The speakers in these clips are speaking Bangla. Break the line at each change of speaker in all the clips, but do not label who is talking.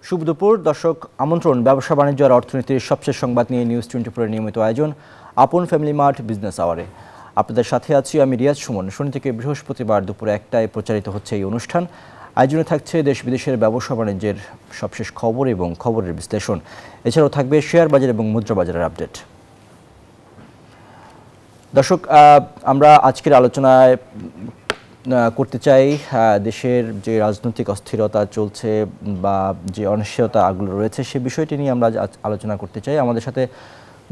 শুভ দুপুর দর্শক, আমন্ত্রণ ব্যবসা বাণিজ্য আর অর্থনীতির সবশেষ সংবাদ নিয়ে নিউজ 24 নিয়মিত আয়োজন আপন ফ্যামিলি মার্ট বিজনেস আওয়ারে। আপনাদের সাথে আছি আমি রিয়াজ সুমন। শনি থেকে বৃহস্পতিবার দুপুরে 1টায় প্রচারিত হচ্ছে এই অনুষ্ঠান। আয়োজনে থাকছে দেশ বিদেশের ব্যবসা বাণিজ্যের সবশেষ খবর এবং খবরের বিশ্লেষণ। এছাড়াও থাকবে শেয়ার বাজার এবং মুদ্রা বাজারের আপডেট। দর্শক, আমরা আজকের আলোচনায় করতে চাই দেশের যে রাজনৈতিক অস্থিরতা চলছে বা যে অনিশ্চয়তাগুলো রয়েছে সে বিষয়টি নিয়ে আমরা আলোচনা করতে চাই। আমাদের সাথে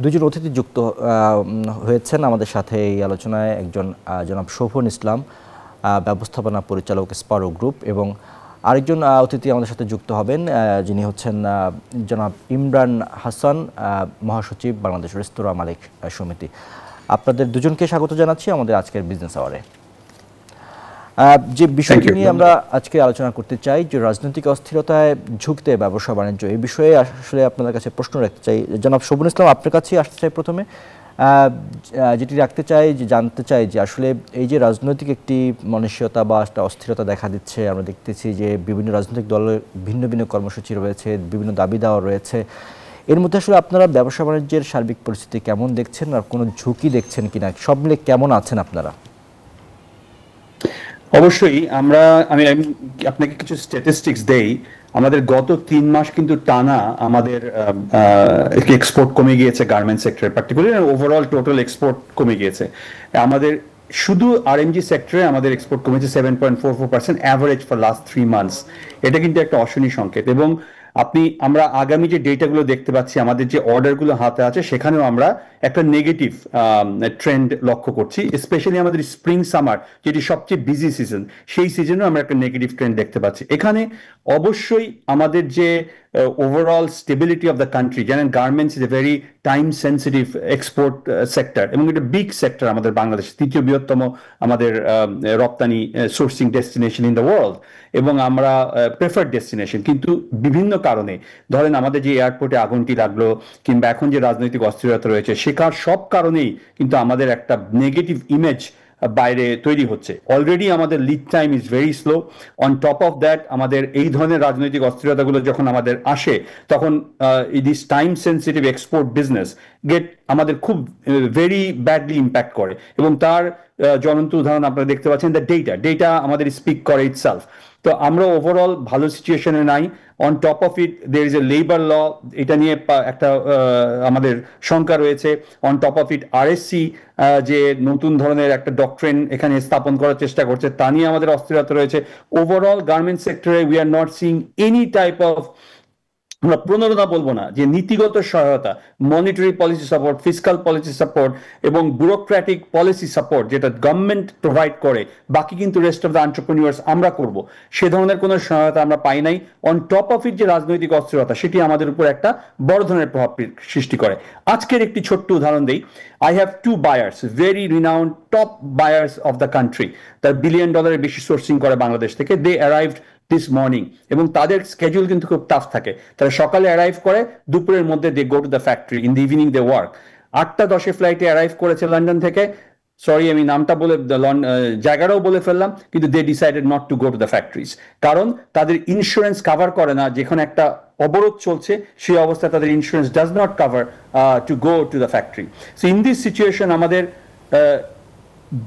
দুজন অতিথি যুক্ত হয়েছেন আমাদের সাথে এই আলোচনায়। একজন জনাব শোভন ইসলাম, ব্যবস্থাপনা পরিচালক স্পারো গ্রুপ, এবং আরেকজন অতিথি আমাদের সাথে যুক্ত হবেন যিনি হচ্ছেন জনাব ইমরান হাসান, মহাসচিব বাংলাদেশ রেস্তোরাঁ মালিক সমিতি। আপনাদের দুজনকে স্বাগত জানাচ্ছি আমাদের আজকের বিজনেস আওয়ারে। যে বিষয়টি নিয়ে আমরা আজকে আলোচনা করতে চাই, যে রাজনৈতিক অস্থিরতায় ঝুঁকতে ব্যবসা বাণিজ্য, এই বিষয়ে আসলে আপনাদের কাছে প্রশ্ন রাখতে চাই। জনাব শোভন ইসলাম, আপনার কাছেই আসতে চাই প্রথমে। যেটি রাখতে চাই, যে জানতে চাই যে আসলে এই যে রাজনৈতিক একটি অনিশ্চয়তা বা একটা অস্থিরতা দেখা দিচ্ছে, আমরা দেখতেছি যে বিভিন্ন রাজনৈতিক দলের ভিন্ন ভিন্ন কর্মসূচি রয়েছে, বিভিন্ন দাবি দেওয়া রয়েছে। এর মধ্যে আসলে আপনারা ব্যবসা বাণিজ্যের সার্বিক পরিস্থিতি কেমন দেখছেন আর কোনো ঝুঁকি দেখছেন কিনা, সব মিলে কেমন আছেন আপনারা?
অবশ্যই আমি আপনাকে কিছু স্ট্যাটিস্টিক্স দেই। আমাদের গত 3 মাস কিন্তু টানা আমাদের এক্সপোর্ট কমে গিয়েছে গার্মেন্টস সেক্টরে, পার্টিকুলারলি ওভারঅল টোটাল এক্সপোর্ট কমে গিয়েছে। আমাদের শুধু আরএমজি সেক্টরে আমাদের এক্সপোর্ট কমেছে 7.44% অ্যাভারেজ ফর লাস্ট 3 মান্থস। এটা কিন্তু একটা অশনি সংকেত। এবং আমরা আগামী যে ডেটাগুলো দেখতে পাচ্ছি, আমাদের যে অর্ডারগুলো হাতে আছে, সেখানেও আমরা একটা নেগেটিভ ট্রেন্ড লক্ষ্য করছি। স্পেশালি আমাদের স্প্রিং সামার, যেটি সবচেয়ে বিজি সিজন, সেই সিজনেও আমরা একটা নেগেটিভ ট্রেন্ড দেখতে পাচ্ছি। এখানে অবশ্যই আমাদের যে overall stability of the country, জানেন garments is a very time sensitive export sector এবং এটা বিগ সেক্টর আমাদের বাংলাদেশ, তৃতীয় বৃহত্তম আমাদের রপ্তানি sourcing destination in the world, এবং আমরা প্রেফার্ড ডেস্টিনেশন। কিন্তু বিভিন্ন কারণে, ধরেন আমাদের যে এয়ারপোর্টে আগুনটি লাগলো কিংবা এখন যে রাজনৈতিক অস্থিরতা রয়েছে, সেকার সব কারণেই কিন্তু আমাদের একটা নেগেটিভ ইমেজ বাইরে তৈরি হচ্ছে। অলরেডি আমাদের lead time is very slow. On top of that, আমাদের এই ধরনের রাজনৈতিক অস্থিরতাগুলো যখন আমাদের আসে, তখন this time sensitive export business আমাদের খুব ভেরি ব্যাডলি ইম্প্যাক্ট করে। এবং তার জ্বলন্ত উদাহরণ আপনারা দেখতে পাচ্ছেন, দ্য ডেটা আমাদের স্পিক করে ইটসেলফ। তো আমরা ওভারঅল ভালো সিচুয়েশনে নাই। On top of it there is a labour law, এটা নিয়ে একটা আমাদের শঙ্কা রয়েছে। On top of it RSC যে নতুন ধরনের একটা ডক্ট্রিন এখানে স্থাপন করার চেষ্টা করছে, তা নিয়ে আমাদের অস্থিরতা রয়েছে। ওভারঅল গার্মেন্টস সেক্টরে we are not seeing any type of, আমরা প্রণোদনা বলবো না, যে নীতিগত সহায়তা, monetary policy support, fiscal policy support এবং ব্যুরোক্রেটিক পলিসি সাপোর্ট যেটা গভর্নমেন্ট প্রোভাইড করে, বাকি কিন্তু রেস্ট অফ দ্য এন্টারপ্রেনিউর্স আমরা করব, সে ধরনের কোনো সহায়তা আমরা পাই নাই। অন টপ অফ ইট যে রাজনৈতিক অস্থিরতা, সেটি আমাদের উপর একটা বড় ধরনের প্রভাব সৃষ্টি করে। আজকের একটি ছোট্ট উদাহরণ দেই। I have 2 buyers, very renowned top buyers of the country, তার $1 billion বেশি সোর্সিং করে বাংলাদেশ থেকে। They arrived this morning, এবং তাদের স্কেডিউল কিন্তু খুব টাফ থাকে। তারা সকালে অ্যারাইভ করে, দুপুরের মধ্যে they go to the factory, in the evening they work. 8টা 10 ফ্লাইটে অ্যারাইভ করেছে লন্ডন থেকে। সরি, আমি নামটা বলে জায়গাটাও বলে ফেললাম, কিন্তু they decided not to go to the factories, কারণ তাদের ইন্স্যুরেন্স কাভার করে না। যেখানে একটা অবরোধ চলছে, সেই অবস্থায় তাদের insurance does not cover two go to the factory. So in this situation আমাদের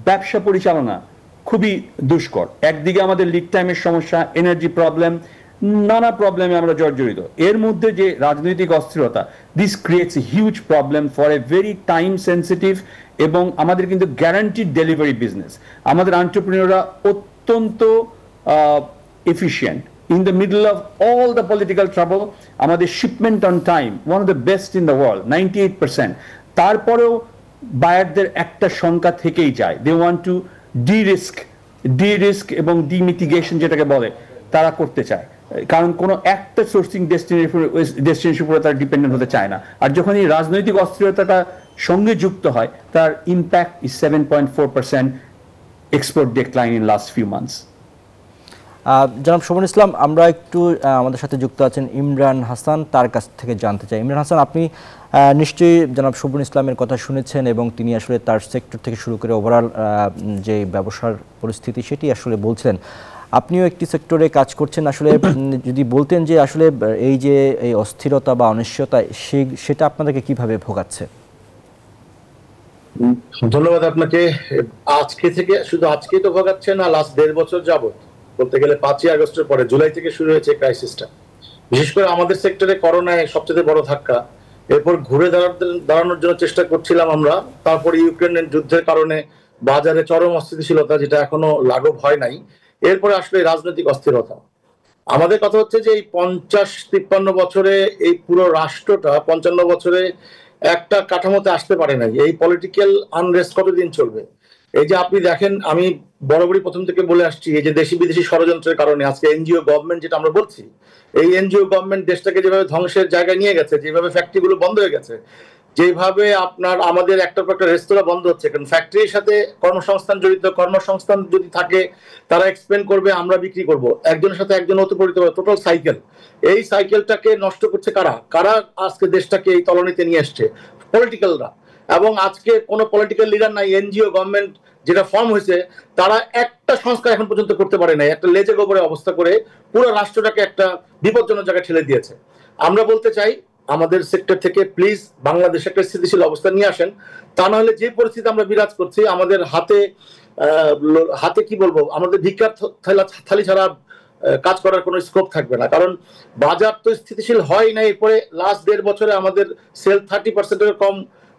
ব্যবসা পরিচালনা খুবই দুষ্কর। একদিকে আমাদের লিড টাইমের সমস্যা, এনার্জি প্রবলেম, নানা প্রবলেমে আমরা জর্জরিত। এর মধ্যে যে রাজনৈতিক অস্থিরতা, this creates a huge problem for a very time sensitive, এবং আমাদের কিন্তু গ্যারান্টিড ডেলিভারি বিজনেস। আমাদের এন্টারপ্রেনিউররা অত্যন্ত efficient. In the middle of all the political trouble, আমাদের shipment on time one of the best in the world, 98%। তারপরেও বায়ারদের একটা শঙ্কা থেকেই যায়, দে ওয়ান্ট টু ডি-রিস্ক এবং ডিমিটিগেশন যেটাকে বলে, তারা করতে চায়। কারণ কোনো একটা সোর্সিং ডেস্টিনেশন উপরে তারা ডিপেন্ডেন্ট হতে চায় না। আর যখন এই রাজনৈতিক অস্থিরতাটা সঙ্গে যুক্ত হয়, তার impact is 7.4% export decline in last few months.
জনাব শোভন ইসলাম, আমরা একটু আমাদের সাথে যুক্ত আছেন ইমরান হাসান, তার কাছ থেকে জানতে চাই। ইমরান হাসান, আপনি নিশ্চয়ই জনাব শোভন ইসলামের কথা শুনেছেন এবং তিনি আসলে তার সেক্টর থেকে শুরু করে ওভারঅল যে ব্যবসার পরিস্থিতি সেটি আসলে বলছিলেন। আপনিও একটি সেক্টরে কাজ করছেন, আসলে যদি বলতেন যে আসলে এই যে এই অস্থিরতা বা অনিশ্চয়তা সেটা আপনাদেরকে কিভাবে ভোগাচ্ছে?
ধন্যবাদ আপনাকে। আজকে থেকে শুধু আজকেই তো ভোগাচ্ছে না, লাস্ট 1.5 বছর যাবত, বলতে গেলে 5ই আগস্টের পরে জুলাই থেকে শুরু হয়েছে ক্রাইসিসটা। বিশেষ করে আমাদের সেক্টরে করোনায় সবচেয়ে বড় ধাক্কা। এরপর ঘুরে দাঁড়ানোর জন্য চেষ্টা করছিলাম আমরা। তারপর ইউক্রেনের যুদ্ধের কারণে বাজারে চরম অস্থিতিশীলতা, যেটা এখনো লাঘব হয় নাই। এরপরে আসলে রাজনৈতিক অস্থিরতা। আমাদের কথা হচ্ছে যে এই 50-53 বছরে এই পুরো রাষ্ট্রটা 55 বছরে একটা কাঠামোতে আসতে পারে নাই। এই পলিটিক্যাল আনরেস্ট কতদিন চলবে? এই যে আপনি দেখেন, আমি বরাবরই প্রথম থেকে বলে আসছি, এই যে দেশি বিদেশি ষড়যন্ত্রের কারণে আজকে এনজিও গভর্নমেন্ট যেটা আমরা বলছি, এই এনজিও গভর্নমেন্ট দেশটাকে যেভাবে ধ্বংসের জায়গায় নিয়ে গেছে, যেভাবে ফ্যাক্টরিগুলো বন্ধ হয়ে গেছে, যেভাবে আপনার আমাদের একটার পর একটা রেস্তোরাঁ বন্ধ হচ্ছে, কারণ ফ্যাক্টরির সাথে কর্মসংস্থান জড়িত, কর্মসংস্থান যদি থাকে তারা এক্সপেন্ড করবে, আমরা বিক্রি করব, একজনের সাথে একজন ওতপ্রোত হবে, টোটাল সাইকেল। এই সাইকেলটাকে নষ্ট করছে কারা? কারা আজকে দেশটাকে এই তলনিতে নিয়ে আসছে? পলিটিক্যালরা। এবং আজকে কোনো পলিটিক্যাল লিডার নাই, এনজিও গভর্নমেন্ট যেটা ফর্ম হয়েছে, তারা একটা সংস্কার এখন পর্যন্ত করতে পারে নাই, একটা লেজে গোবরে অবস্থা করে পুরো রাষ্ট্রটাকে একটা বিপজ্জনক জায়গায় ঠেলে দিয়েছে। আমরা বলতে চাই আমাদের সেক্টর থেকে প্লিজ বাংলাদেশ একটা স্থিতিশীল অবস্থা নিয়ে আসেন। তা না হলে যে পরিস্থিতি আমরা বিরাজ করছি, আমাদের হাতে কি বলবো, আমাদের ভিক্ষার থালি ছাড়া কাজ করার কোনো স্কোপ থাকবে না। কারণ বাজার তো স্থিতিশীল হয় না। এরপরে লাস্ট 1.5 বছরে আমাদের সেল 30% কম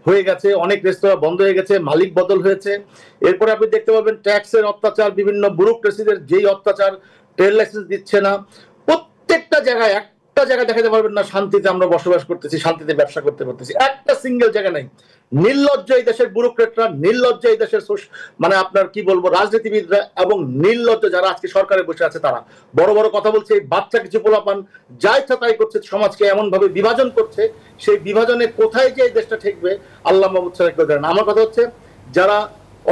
হয়ে গেছে, অনেক রেস্তোরাঁ বন্ধ হয়ে গেছে, মালিক বদল হয়েছে। এরপরে আপনি দেখতে পাবেন ট্যাক্সের অত্যাচার, বিভিন্ন ব্যুরোক্রেসিদের যেই অত্যাচার, ট্রেড লাইসেন্স দিচ্ছে না, প্রত্যেকটা জায়গায় একটা জায়গায় দেখাতে পারবেন না শান্তিতে আমরা বসবাস করতেছি, শান্তিতে ব্যবসা করতে পারতেছি, একটা সিঙ্গেল জায়গা নাই। নির্লজ্জ এই দেশের ব্যুরোক্রেটরা, নির্লজ্জ এই দেশের মানে আপনার কি বলবো রাজনীতিবিদরা, এবং নির্লজ্জ যারা আজকে সরকারে বসে আছে তারা বড় বড় কথা বলছে। এই বাচ্চা কিছু পোলাপান যা ইচ্ছা তাই করছে, সমাজকে এমন ভাবে বিভাজন করছে, সেই বিভাজনে কোথায় যে এই দেশটা ঠেকবে আল্লাহ মাহমুদ ছাড়া কেউ জানে না। আমার কথা হচ্ছে যারা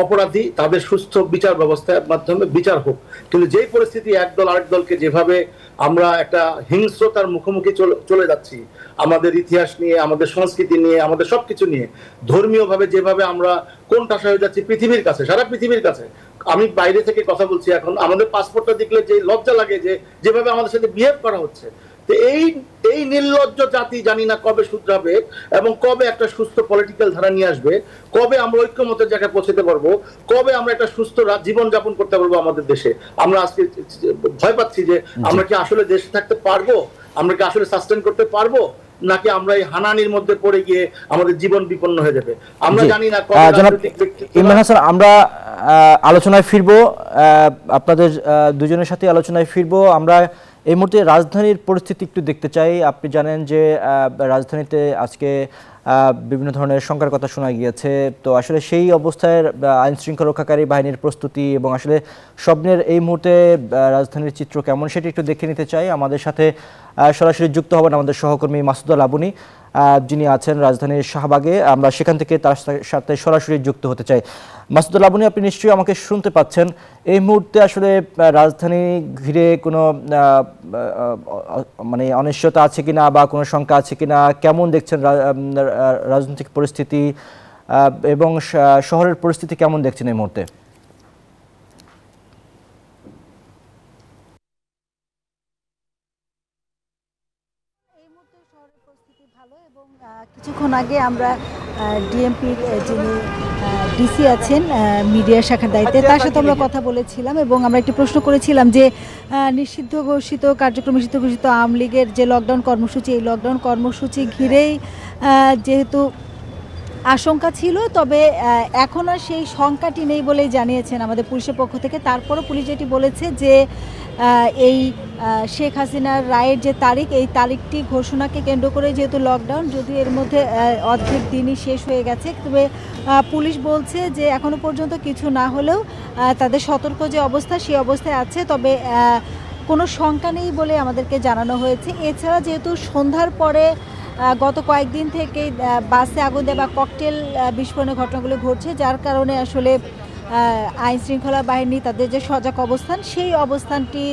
অপরাধী তাদের সুস্থ বিচার ব্যবস্থার মাধ্যমে বিচার হোক, কিন্তু যেই পরিস্থিতি একদল আরেক দলকে যেভাবে আমরা একটা হিংস্রতার মুখোমুখি চলে যাচ্ছি, আমাদের ইতিহাস নিয়ে, আমাদের সংস্কৃতি নিয়ে, আমাদের সবকিছু নিয়ে, ধর্মীয় ভাবে যেভাবে আমরা কোণঠাসা হয়ে যাচ্ছি পৃথিবীর কাছে, সারা পৃথিবীর কাছে। আমি বাইরে থেকে কথা বলছি, এখন আমাদের পাসপোর্টটা দেখলে যে লজ্জা লাগে যে যেভাবে আমাদের সাথে বিহেভ করা হচ্ছে। তো এই নির্লজ্জ জাতি জানি না কবে শুধরাবে এবং কবে একটা সুস্থ পলিটিক্যাল ধারা নিয়ে আসবে, কবে আমরা ঐক্যমতের জায়গায় পৌঁছতে পারবো, কবে আমরা একটা সুস্থ জীবন যাপন করতে পারবো আমাদের দেশে। আমরা আজকে ভয় পাচ্ছি যে আমরা কি আসলে দেশে থাকতে পারবো, আমরা কি আসলে সাস্টেন করতে পারবো, নাকি আমরা এই হানানির মধ্যে পড়ে গিয়ে আমাদের জীবন বিপন্ন হয়ে যাবে। আমরা জানি না।
ইমরান হাসান, আমরা আলোচনায় ফিরবো, আপনাদের দুজনের সাথে আলোচনায় ফিরবো। আমরা এই মুহূর্তে রাজধানীর পরিস্থিতি একটু দেখতে চাই। আপনি জানেন যে রাজধানীতে আজকে বিভিন্ন ধরনের শঙ্কার কথা শোনা গিয়েছে। তো আসলে সেই অবস্থায় আইন শৃঙ্খলা রক্ষাকারী বাহিনীর প্রস্তুতি এবং আসলে স্বপ্নের এই মুহূর্তে রাজধানীর চিত্র কেমন সেটি একটু দেখে নিতে চাই। আমাদের সাথে সরাসরি যুক্ত হবেন আমাদের সহকর্মী মাসুদা লাবনী, যিনি আছেন রাজধানীর শাহবাগে। আমরা সেখান থেকে তার সাথে সরাসরি যুক্ত হতে চাই। মাসুদা লাবনী, আপনি নিশ্চয়ই আমাকে শুনতে পাচ্ছেন। এই মুহূর্তে আসলে রাজধানী ঘিরে কোনো মানে অনিশ্চয়তা আছে কিনা বা কোনো শঙ্কা আছে কিনা, কেমন দেখছেন রাজনৈতিক পরিস্থিতি এবং শহরের পরিস্থিতি কেমন দেখছেন এই মুহূর্তে?
কিছুক্ষণ আগে আমরা ডিএমপির যিনি ডিসি আছেন মিডিয়া শাখার দায়িত্বে, তার সাথে আমরা কথা বলেছিলাম এবং আমরা একটি প্রশ্ন করেছিলাম যে নিষিদ্ধ ঘোষিত আওয়ামী লীগের যে লকডাউন কর্মসূচি, এই লকডাউন কর্মসূচি ঘিরেই যেহেতু আশঙ্কা ছিল, তবে এখন আর সেই শঙ্কাটি নেই বলেই জানিয়েছেন আমাদের পুলিশের পক্ষ থেকে। তারপরও পুলিশ যেটি বলেছে যে এই শেখ হাসিনার রায়ের যে তারিখ, এই তারিখটি ঘোষণাকে কেন্দ্র করে যেহেতু লকডাউন, যদিও এর মধ্যে অর্ধেক দিনই শেষ হয়ে গেছে, তবে পুলিশ বলছে যে এখনো পর্যন্ত কিছু না হলেও তাদের সতর্ক যে অবস্থা সেই অবস্থায় আছে, তবে কোনো শঙ্কা নেই বলে আমাদেরকে জানানো হয়েছে। এছাড়া যেহেতু সন্ধ্যার পরে গত কয়েকদিন থেকে বাসে আগুন দেওয়া বা ককটেল বিস্ফোরণের ঘটনাগুলো ঘটছে, যার কারণে আসলে আইন শৃঙ্খলা বাহিনী তাদের যে সজাগ অবস্থান সেই অবস্থানটি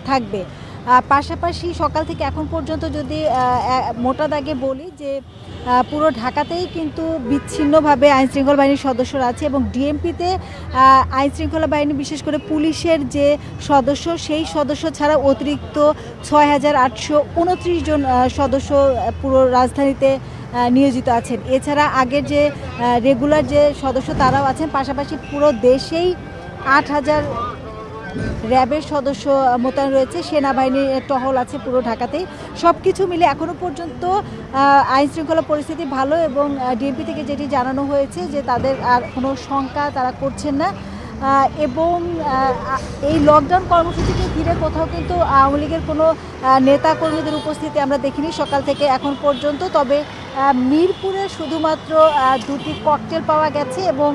থাকবে। পাশাপাশি সকাল থেকে এখন পর্যন্ত যদি মোটা দাগে বলি যে পুরো ঢাকাতেই কিন্তু বিচ্ছিন্নভাবে আইনশৃঙ্খলা বাহিনীর সদস্যরা আছে এবং ডিএমপিতে আইনশৃঙ্খলা বাহিনী বিশেষ করে পুলিশের যে সদস্য সেই সদস্য ছাড়া অতিরিক্ত 6,829 জন সদস্য পুরো রাজধানীতে নিয়োজিত আছেন। এছাড়া আগের যে রেগুলার যে সদস্য তারাও আছেন, পাশাপাশি পুরো দেশেই 8,000 র্যাবের সদস্য মোতায়েন রয়েছে, সেনাবাহিনীর টহল আছে পুরো ঢাকাতেই। সব কিছু মিলে এখনও পর্যন্ত আইনশৃঙ্খলা পরিস্থিতি ভালো এবং ডিএমপি থেকে যেটি জানানো হয়েছে যে তাদের আর কোনো শঙ্কা তারা করছেন না এবং এই লকডাউন কর্মসূচিকে ঘিরে কোথাও কিন্তু আওয়ামী লীগের কোনো নেতা কর্মীদের উপস্থিতি আমরা দেখিনি সকাল থেকে এখন পর্যন্ত। তবে মিরপুরে শুধুমাত্র 2টি ককটেল পাওয়া গেছে এবং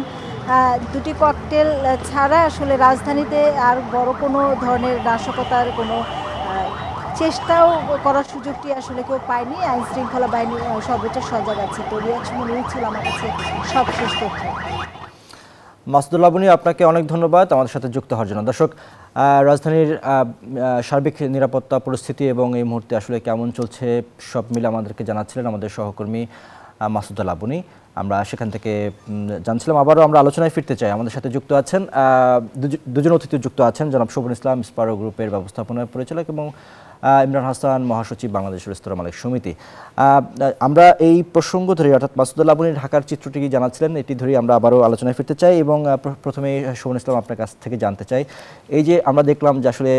2টি ককটেল ছাড়া আসলে রাজধানীতে আর বড় কোনো ধরনের নাশকতার কোনো চেষ্টাও করার সুযোগটি আসলে কেউ পায়নি। আইন শৃঙ্খলা বাহিনী সর্বোচ্চ সজাগ আছে। তো রিয়াজ মনির ছিল আমার কাছে সবশেষ তথ্য।
মাসুদুল লাবনী, আপনাকে অনেক ধন্যবাদ আমাদের সাথে যুক্ত হওয়ার জন্য। দর্শক, রাজধানীর সার্বিক নিরাপত্তা পরিস্থিতি এবং এই মুহূর্তে আসলে কেমন চলছে সব মিলে আমাদেরকে জানাচ্ছিলেন আমাদের সহকর্মী মাসুদুল লাবনী। আমরা সেখান থেকে জানছিলাম। আবারও আমরা আলোচনায় ফিরতে চাই। আমাদের সাথে যুক্ত আছেন দুজন অতিথি যুক্ত আছেন, জনাব শোভন ইসলাম, স্পারো গ্রুপের ব্যবস্থাপনা পরিচালক, এবং ইমরান হাসান, মহাসচিব, বাংলাদেশ রেস্তোরাঁ মালিক সমিতি। আমরা এই প্রসঙ্গ ধরে, অর্থাৎ মাসুদুল লাবনী ঢাকার চিত্রটি কি জানাচ্ছিলেন, এটি ধরেই আমরা আবারও আলোচনায় ফিরতে চাই এবং প্রথমে শোভন ইসলাম আপনার কাছ থেকে জানতে চাই, এই যে আমরা দেখলাম যে আসলে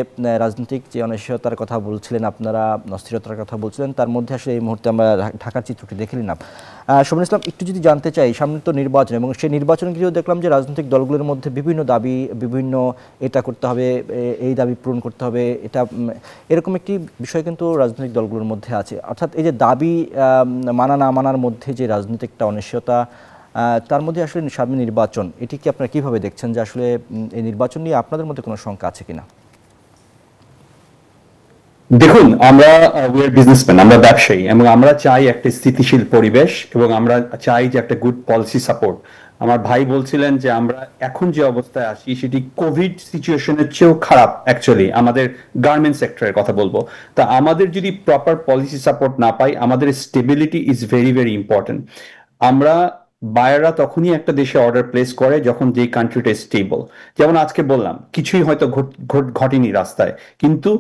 রাজনৈতিক যে অনিশ্চয়তার কথা বলছিলেন আপনারা, অস্থিরতার কথা বলছিলেন, তার মধ্যে আসলে এই মুহূর্তে আমরা ঢাকার চিত্রটি দেখে নিলাম। শোভন ইসলাম, একটু যদি জানতে চাই, সামনে তো নির্বাচন এবং সেই নির্বাচন ঘিরেও দেখলাম যে রাজনৈতিক দলগুলোর মধ্যে বিভিন্ন দাবি, বিভিন্ন এটা করতে হবে, এই দাবি পূরণ করতে হবে, এটা এরকম একটি বিষয় কিন্তু রাজনৈতিক দলগুলোর মধ্যে আছে। অর্থাৎ এই যে দাবি মানা না মানার মধ্যে যে রাজনৈতিক একটা অনিশ্চয়তা, তার মধ্যে আসলে সামনে নির্বাচন, এটি কি আপনারা কীভাবে দেখছেন যে আসলে এই নির্বাচন নিয়ে আপনাদের মধ্যে কোনো শঙ্কা আছে কিনা?
দেখুন, আমরা বিজনেসম্যান, আমরা ব্যবসায়ী, এবং আমরা চাই একটা স্থিতিশীল পরিবেশ এবং আমরা চাই যে একটা গুড পলিসি সাপোর্ট। আমার ভাই বলছিলেন যে আমরা এখন যে অবস্থায় আছি সেটি কোভিড সিচুয়েশনের চেয়েও খারাপ। অ্যাকচুয়ালি আমাদের গার্মেন্ট সেক্টরের কথা বলবো, তা আমাদের যদি প্রপার পলিসি সাপোর্ট না পাই, আমাদের stability is very very important. আমরা বায়াররা তখনই একটা দেশে অর্ডার প্লেস করে যখন যে কান্ট্রিটা স্টেবল। যেমন আজকে বললাম, কিছুই হয়তো ঘটেনি রাস্তায়, কিন্তু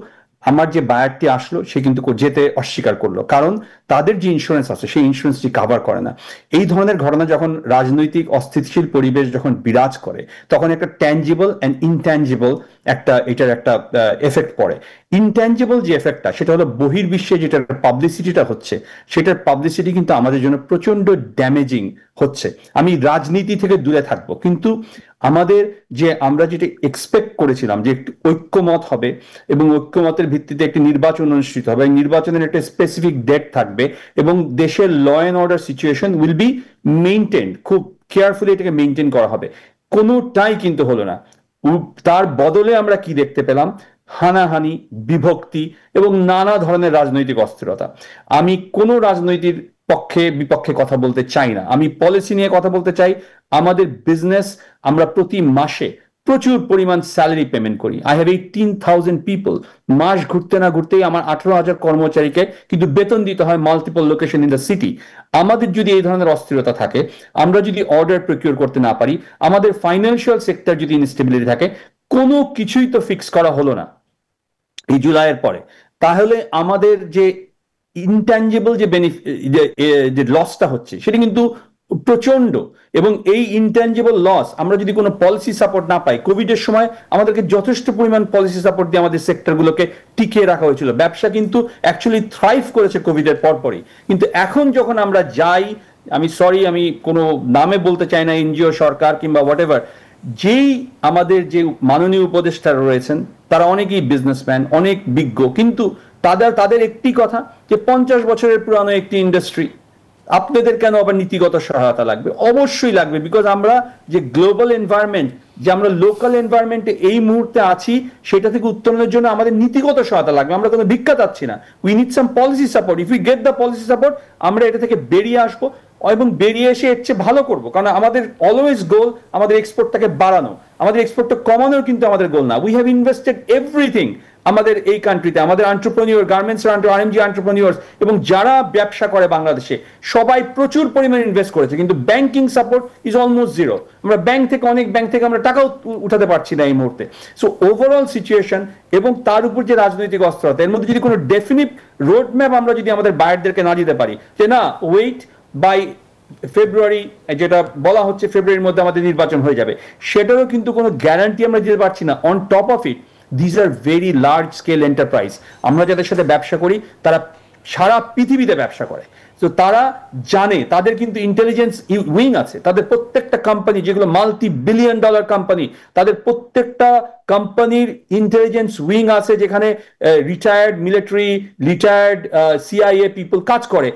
আমার যে বায়ারটি আসলো সে কিন্তু যেতে অস্বীকার করলো, কারণ তাদের যে ইন্স্যুরেন্স আছে সেই ইন্স্যুরেন্সটি কভার করে না। এই ধরনের ঘটনা যখন রাজনৈতিক অস্থিতিশীল পরিবেশ যখন বিরাজ করে, তখন একটা ট্যাঞ্জিবল অ্যান্ড ইনট্যাঞ্জিবল এটার একটা এফেক্ট পড়ে। ইনট্যাঞ্জিবল যে এফেক্টটা, সেটা হলো বহির্বিশ্বে যেটার পাবলিসিটিটা হচ্ছে, সেটার পাবলিসিটি কিন্তু আমাদের জন্য প্রচন্ড ড্যামেজিং হচ্ছে। আমি রাজনীতি থেকে দূরে থাকবো, কিন্তু আমাদের যে আমরা যেটা এক্সপেক্ট করেছিলাম যে একটি ঐক্যমত হবে এবং ঐক্যমতের ভিত্তিতে একটি নির্বাচন অনুষ্ঠিত হবে, নির্বাচনের একটা স্পেসিফিক ডেট থাকবে এবং দেশের law and order situation will be maintained, খুব কেয়ারফুলি এটাকে মেইনটেইন করা হবে। কোনোটাই কিন্তু হলো না। তার বদলে আমরা কি দেখতে পেলাম? হানাহানি, বিভক্তি এবং নানা ধরনের রাজনৈতিক অস্থিরতা। আমি কোনো রাজনৈতিক পক্ষে বিপক্ষে কথা বলতে চাই না, আমি পলিসি নিয়ে কথা বলতে চাই। আমাদের বিজনেস, আমরা প্রতি মাসে প্রচুর পরিমাণ স্যালারি পেমেন্ট করি। I have 18,000 people. মাস ঘুরতে না ঘুরতেই আমার 18,000 কর্মচারীকে কিন্তু বেতন দিতে হয় multiple location in the city. আমাদের যদি এই ধরনের অস্থিরতা থাকে, আমরা যদি অর্ডার প্রকিউর করতে না পারি, আমাদের ফাইন্যান্সিয়াল সেক্টর যদি ইনস্টেবিলিটি থাকে, কোনো কিছুই তো ফিক্স করা হলো না এই জুলাইয়ের পরে, তাহলে আমাদের যে ইনট্যাঞ্জিবল যে লসটা হচ্ছে সেটা কিন্তু প্রচন্ড। এবং এই ইনট্যাঞ্জিবল লস আমরা যদি কোনো পলিসি সাপোর্ট না পাই, কোভিডের সময় আমাদেরকে যথেষ্ট পরিমাণ পলিসি সাপোর্ট দিয়ে আমাদের সেক্টরগুলোকে টিকিয়ে রাখা হয়েছিল। ব্যবসা কিন্তু অ্যাকচুয়ালি থ্রাইভ করেছে কোভিডের পরপরই। কিন্তু এখন যখন আমরা যাই, আমি কোনো নামে বলতে চাই না, এনজিও, সরকার কিংবা হোয়াট এভার, যেই আমাদের যে মাননীয় উপদেষ্টারা রয়েছেন তারা অনেকেই বিজনেসম্যান, অনেক বিজ্ঞ, কিন্তু তাদের একটি কথা যে 50 বছরের পুরানো একটি ইন্ডাস্ট্রি, আপনাদের কেন আবার নীতিগত সহায়তা লাগবে? অবশ্যই লাগবে, বিকজ আমরা যে গ্লোবাল এনভায়রনমেন্ট, যে আমরা লোকাল এনভায়রনমেন্টে এই মুহূর্তে আছি, সেটা থেকে উত্তরণের জন্য আমাদের নীতিগত সহায়তা লাগবে। আমরা কোনো ভিক্ষা চাচ্ছি না। We need some policy support. If we get the policy support, আমরা এটা থেকে বেরিয়ে আসবো। এবং বেরিয়ে এসে এর চেয়ে ভালো করবো, কারণ আমাদের অলওয়েজ গোল আমাদের এক্সপোর্টটাকে বাড়ানো, আমাদের এক্সপোর্টটা কমানোর কিন্তু আমাদের গোল না। উই হ্যাভ ইনভেস্টেড এভরিথিং আমাদের এই কান্ট্রিতে, আমাদের এন্টারপ্রেনিউর, গার্মেন্টস আরএমজি এন্টারপ্রেনিউর্স এবং যারা ব্যবসা করে বাংলাদেশে সবাই প্রচুর পরিমাণে ইনভেস্ট করেছে, কিন্তু banking support is almost zero. আমরা অনেক ব্যাংক থেকে আমরা টাকাও উঠাতে পারছি না এই মুহূর্তে। সো ওভারঅল সিচুয়েশন এবং তার উপর যে রাজনৈতিক অস্থিরতা, এর মধ্যে যদি কোনো ডেফিনিট রোড ম্যাপ আমরা যদি আমাদের বায়ারদেরকে না দিতে পারি যে না ওয়েট বাই ফেব্রুয়ারি, যেটা বলা হচ্ছে ফেব্রুয়ারির মধ্যে আমাদের নির্বাচন হয়ে যাবে, সেটারও কিন্তু কোনো গ্যারান্টি আমরা দিতে পারছি না। On top of it this are very large scale enterprise. আমরা যাদের সাথে ব্যবসা করি তারা সারা পৃথিবীতে ব্যবসা করে, তো তারা জানে, তাদের কিন্তু ইন্টেলিজেন্স উইং আছে, তাদের প্রত্যেকটা কোম্পানি যেগুলো মাল্টি বিলিয়ন ডলার কোম্পানি, তাদের প্রত্যেকটা কোম্পানির ইন্টেলিজেন্স উইং আছে, যেখানে retired military, retired CIA people কাজ করে,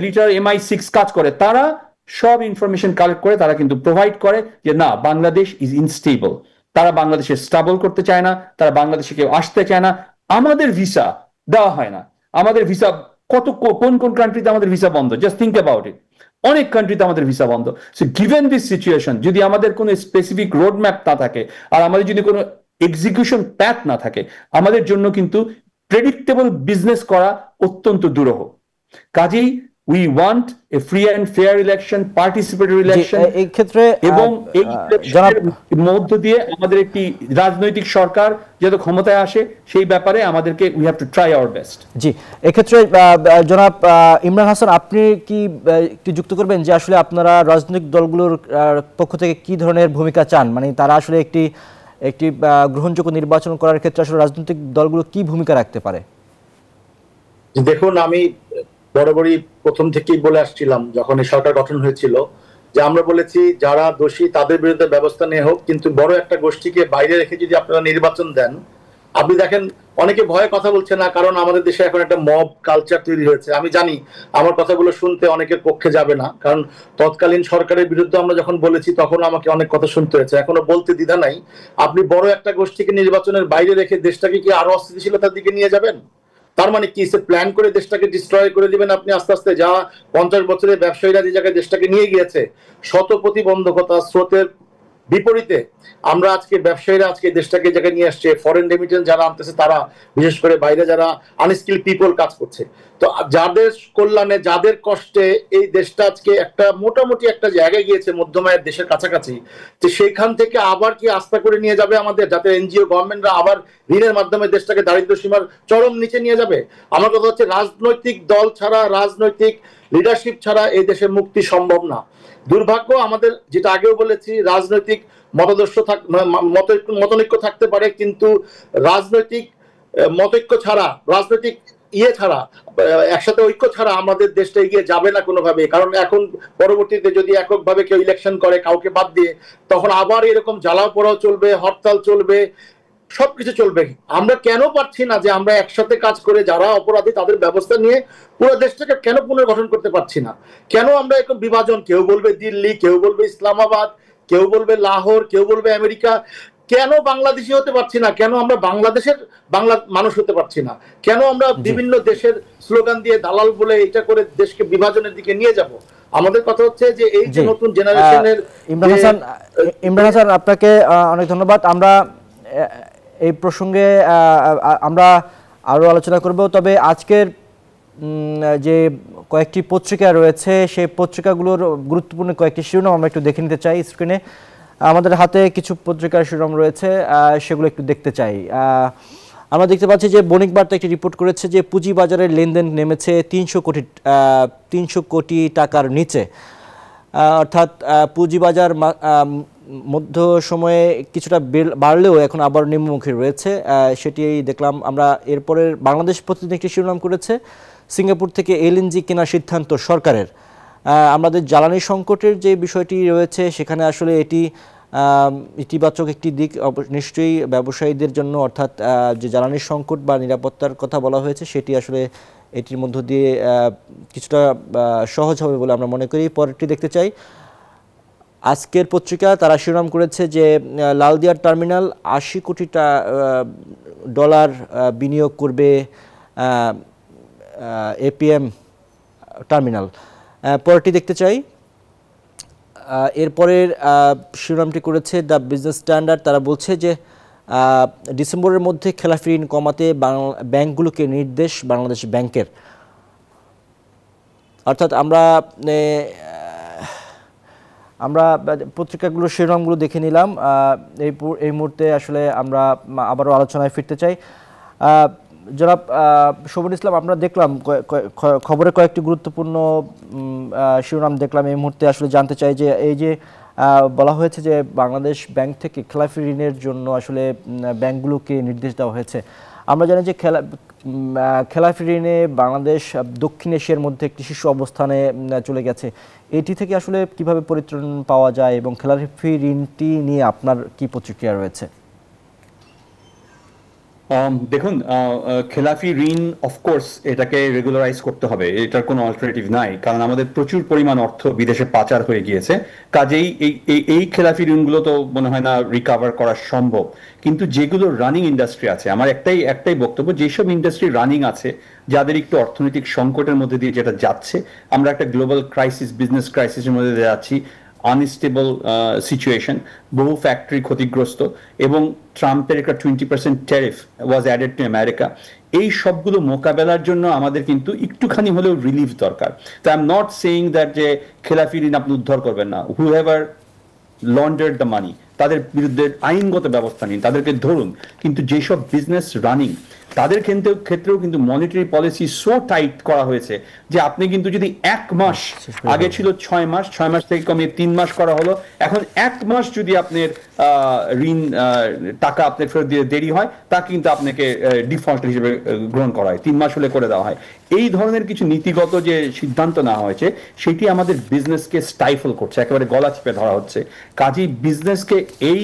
রিটায়ার্ড MI6 কাজ করে, তারা সব ইনফরমেশন কালেক্ট করে তারা কিন্তু প্রোভাইড করে যে না বাংলাদেশ ইজ ইনস্টেবল, তারা বাংলাদেশে স্টেবল করতে চায় না, তারা বাংলাদেশে কেউ আসতে চায় না। আমাদের ভিসা দেওয়া হয় না, আমাদের ভিসা কোন কোন কান্ট্রিতে আমাদের ভিসা বন্ধ, জাস্ট থিঙ্ক অ্যাবাউট ইট, অনেক কান্ট্রিতে আমাদের ভিসা বন্ধ। সো গিভেন দিস সিচুয়েশন, যদি আমাদের কোনো স্পেসিফিক রোড ম্যাপ না থাকে আর আমাদের যদি কোনো এক্সিকিউশন প্যাথ না থাকে, আমাদের জন্য কিন্তু প্রেডিক্টেবল বিজনেস করা অত্যন্ত দুরূহ। কাজেই we want a free and fair election, participatory election,
এই ক্ষেত্রে
এবং এই ইলেকশনের মধ্য দিয়ে আমাদের একটি রাজনৈতিক সরকার যত ক্ষমতায় আসে সেই ব্যাপারে আমাদেরকে we have to try our best।
জি, এক্ষেত্রে জনাব ইমরান হাসান, আপনি কি একটু যুক্ত করবেন যে আসলে আপনারা রাজনৈতিক দলগুলোর পক্ষ থেকে কি ধরনের ভূমিকা চান, মানে তারা আসলে একটি গ্রহণযোগ্য নির্বাচন করার ক্ষেত্রে আসলে রাজনৈতিক দলগুলো কি ভূমিকা রাখতে পারে?
দেখুন, আমি বরাবরই প্রথম থেকেই বলে আসছিলাম যখন এই সরকার গঠন হয়েছিল যে আমরা বলেছি যারা দোষী তাদের বিরুদ্ধে ব্যবস্থা নেওয়া হোক, কিন্তু বড় একটা গোষ্ঠীকে বাইরে রেখে যদি আপনারা নির্বাচন দেন, আপনি দেখেন অনেকে ভয়ে কথা বলছে না, কারণ আমাদের দেশে এখন একটা মব কালচার তৈরি হয়েছে। আমি জানি আমার কথাগুলো শুনতে অনেকের পক্ষে যাবে না, কারণ তৎকালীন সরকারের বিরুদ্ধে আমরা যখন বলেছি তখন আমাকে অনেক কথা শুনতে হয়েছে, এখনো বলতে দ্বিধা নাই। আপনি বড় একটা গোষ্ঠীকে নির্বাচনের বাইরে রেখে দেশটাকে কি আরো অস্থিতিশীলতার দিকে নিয়ে যাবেন? তার মানে কি সে প্ল্যান করে দেশটাকে ডিস্ট্রয় করে দিবেন আপনি আস্তে আস্তে? যা 50 বছরের ব্যবসায়ীরা যে জায়গায় দেশটাকে নিয়ে গিয়েছে শত প্রতিবন্ধকতা স্রোতের বিপরীতে, আমরা আজকে ব্যবসায়ীরা আজকে দেশটাকে জায়গায় নিয়ে আসছে, ফরেন রেমিটেন্স যারা আনতেছে তারা, বিশেষ করে বাইরে যারা আনস্কিল পিপল কাজ করছে, তো যাদের কল্যাণে যাদের কষ্টে এই দেশটা আজকে একটা মোটামুটি একটা জায়গায় গিয়েছে মধ্যমায়ের দেশের কাছাকাছি, তো সেইখান থেকে আবার কি আস্থা করে নিয়ে যাবে আমাদের, যাতে এনজিও গভর্নমেন্টরা আবার ঋণের মাধ্যমে দেশটাকে দারিদ্র সীমার চরম নিচে নিয়ে যাবে? আমার কথা হচ্ছে রাজনৈতিক দল ছাড়া, রাজনৈতিক লিডারশিপ ছাড়া এই দেশের মুক্তি সম্ভব না। দুর্ভাগ্য আমাদের, যেটা আগেও বলেছি, রাজনৈতিক মতাদর্শ মতনৈক্য থাকতে পারে, কিন্তু রাজনৈতিক মতৈক্য ছাড়া, রাজনৈতিক ছাড়া, একসাথে ঐক্য ছাড়া আমাদের দেশটা এগিয়ে যাবে না কোনোভাবে। কারণ এখন পরবর্তীতে যদি এককভাবে কেউ ইলেকশন করে কাউকে বাদ দিয়ে, তখন আবার এরকম জ্বালাও পোড়াও চলবে, হরতাল চলবে, সবকিছু চলবে। আমরা কেন পারছি না যে আমরা একসাথে কাজ করে যারা অপরাধী তাদের ব্যবস্থা নিয়ে পুরো দেশটাকে কেন পুনর্গঠন করতে পারছি না? কেন আমরা এরকম বিভাজন, কেউ বলবে দিল্লি, কেউ বলবে ইসলামাবাদ, কেউ বলবে লাহোর, কেউ বলবে আমেরিকা, কেন বাংলাদেশি হতে পারছি না? কেন আমরা বাংলাদেশের বাংলা মানুষ হতে পারছি না? কেন আমরা বিভিন্ন দেশের স্লোগান দিয়ে দালাল বলে এটা করে দেশকে বিভাজনের দিকে নিয়ে যাব? আমাদের কথা হচ্ছে যে এই যে নতুন জেনারেশনের।
ইমরান হাসান, আপনাকে অনেক ধন্যবাদ। আমরা এই প্রসঙ্গে আমরা আরো আলোচনা করব, তবে আজকের যে কয়েকটি পত্রিকা রয়েছে সেই পত্রিকাগুলোর গুরুত্বপূর্ণ কয়েকটি শিরোনাম আমরা একটু দেখে নিতে চাই। স্ক্রিনে আমাদের হাতে কিছু পত্রিকার শিরোনাম রয়েছে, সেগুলো একটু দেখতে চাই। আমরা দেখতে পাচ্ছি যে বণিক বার্তা একটি রিপোর্ট করেছে যে পুঁজিবাজারের লেনদেন নেমেছে 300 কোটি টাকার নিচে, অর্থাৎ পুঁজিবাজার মধ্য সময়ে কিছুটা বাড়লেও এখন আবার নিম্নমুখী রয়েছে, সেটি দেখলাম আমরা। এরপরের বাংলাদেশ প্রতিদিন একটি শিরোনাম করেছে সিঙ্গাপুর থেকে এলএনজি কেনার সিদ্ধান্ত সরকারের। আমাদের জ্বালানি সংকটের যে বিষয়টি রয়েছে সেখানে আসলে এটি ইতিবাচক একটি দিক নিশ্চয়ই ব্যবসায়ীদের জন্য, অর্থাৎ যে জ্বালানির সংকট বা নিরাপত্তার কথা বলা হয়েছে সেটি আসলে এটির মধ্য দিয়ে কিছুটা সহজ হবে বলে আমরা মনে করি। পরেরটি দেখতে চাই। আজকের পত্রিকা তারা শিরোনাম করেছে যে লালদিয়ার টার্মিনাল $80 কোটি বিনিয়োগ করবে এপিএম টার্মিনাল। পরেরটি দেখতে চাই। এরপরের শিরোনামটি করেছে দ্য বিজনেস স্ট্যান্ডার্ড। তারা বলছে যে ডিসেম্বরের মধ্যে খেলাফি ঋণ কমাতে ব্যাংকগুলোকে নির্দেশ বাংলাদেশ ব্যাংকের। অর্থাৎ আমরা পত্রিকাগুলোর শিরোনামগুলো দেখে নিলাম। এই মুহূর্তে আসলে আমরা আবারও আলোচনায় ফিরতে চাই। জনাব শোভন ইসলাম, আমরা দেখলাম খবরে কয়েকটি গুরুত্বপূর্ণ শিরোনাম দেখলাম। এই মুহূর্তে আসলে জানতে চাই যে এই যে বলা হয়েছে যে বাংলাদেশ ব্যাংক থেকে খেলাফি ঋণের জন্য আসলে ব্যাংকগুলোকে নির্দেশ দেওয়া হয়েছে। আমরা জানি যে খেলাফি ঋণে বাংলাদেশ দক্ষিণ এশিয়ার মধ্যে একটি শীর্ষ অবস্থানে চলে গেছে। এটি থেকে আসলে কিভাবে পরিত্রাণ পাওয়া যায় এবং খেলাফি ঋণটি নিয়ে আপনার কি প্রতিক্রিয়া রয়েছে?
দেখুন, খেলাফি ঋণ অফকোর্স এটাকে রেগুলারাইজ করতে হবে, এটার কোনো অল্টারনেটিভ নাই, কারণ আমাদের প্রচুর পরিমাণ অর্থ বিদেশে পাচার হয়ে গিয়েছে। কাজেই এই খেলাফি ঋণগুলো তো মনে হয় না রিকভার করা সম্ভব। কিন্তু যেগুলো রানিং ইন্ডাস্ট্রি আছে, আমার একটাই বক্তব্য, যেসব ইন্ডাস্ট্রি রানিং আছে, যাদের একটু অর্থনৈতিক সংকটের মধ্যে দিয়ে যেটা যাচ্ছে, আমরা একটা গ্লোবাল ক্রাইসিস, বিজনেস ক্রাইসিসের মধ্যে দিয়ে যাচ্ছি, আনস্টেবল সিচুয়েশন, বহু ফ্যাক্টরি ক্ষতিগ্রস্ত, এবং ট্রাম্পের একটা 20% tariff was added to America. এই সবগুলো মোকাবেলার জন্য আমাদের কিন্তু একটুখানি হলেও রিলিফ দরকার। তো I am not saying that যে খেলাফি ঋণ আপনি উদ্ধার করবেন না। হুএভার লন্ডার্ড দ্য মানি, তাদের বিরুদ্ধে আইনগত ব্যবস্থা নিন, তাদেরকে ধরুন। কিন্তু যেসব বিজনেস রানিং, তাদের ক্ষেত্রেও কিন্তু মনিটারি পলিসি সো টাইট করা হয়েছে যে আপনি কিন্তু যদি 1 মাস, আগে ছিল 6 মাস, 6 মাস থেকে কমিয়ে 3 মাস করা হলো, এখন 1 মাস যদি আপনার ঋণ টাকা আপনার ফেরত দিয়ে দেরি হয়, তা কিন্তু আপনাকে ডিফল্ট হিসেবে গ্রহণ করা হয়, 3 মাস হলে করে দেওয়া হয়। এই ধরনের কিছু নীতিগত যে সিদ্ধান্ত নেওয়া হয়েছে, সেটি আমাদের বিজনেসকে স্টাইফল করছে, একেবারে গলা চিপে ধরা হচ্ছে। কাজেই বিজনেসকে এই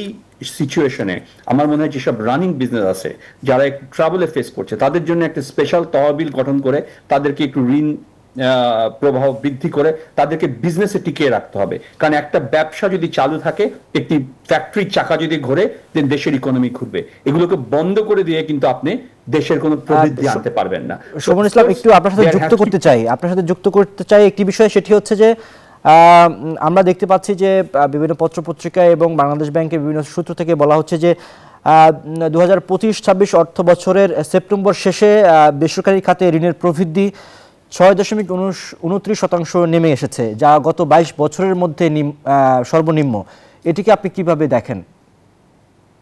সিচুয়েশনে আমার মনে হয় যেসব রানিং বিজনেস আছে, যারা একটু ট্রাবলে ফেস করছে, তাদের জন্য একটা স্পেশাল তহবিল গঠন করে তাদেরকে একটু ঋণ প্রবাহ বৃদ্ধি করে তাদেরকে বিজনেসে টিকিয়ে রাখতে হবে। কারণ একটা ব্যবসা যদি চালু থাকে, একটি ফ্যাক্টরির চাকা যদি ঘোরে, দেন দেশের ইকোনমি ঘুরবে। এগুলোকে বন্ধ করে দিয়ে কিন্তু আপনি দেশের কোনো প্রবৃদ্ধি আনতে পারবেন না।
শোভন ইসলাম, একটু আপনার সাথে যুক্ত করতে চাই একটি বিষয়, সেটি হচ্ছে যে আমরা দেখতে পাচ্ছি যে বিভিন্ন পত্রপত্রিকায় এবং বাংলাদেশ ব্যাংকের বিভিন্ন সূত্র থেকে বলা হচ্ছে যে 2025-26 অর্থ বছরের সেপ্টেম্বর শেষে বেসরকারি খাতে ঋণের প্রবৃদ্ধি 6.29% নেমে এসেছে, যা গত 22 বছরের মধ্যে সর্বনিম্ন। এটিকে আপনি কিভাবে দেখেন?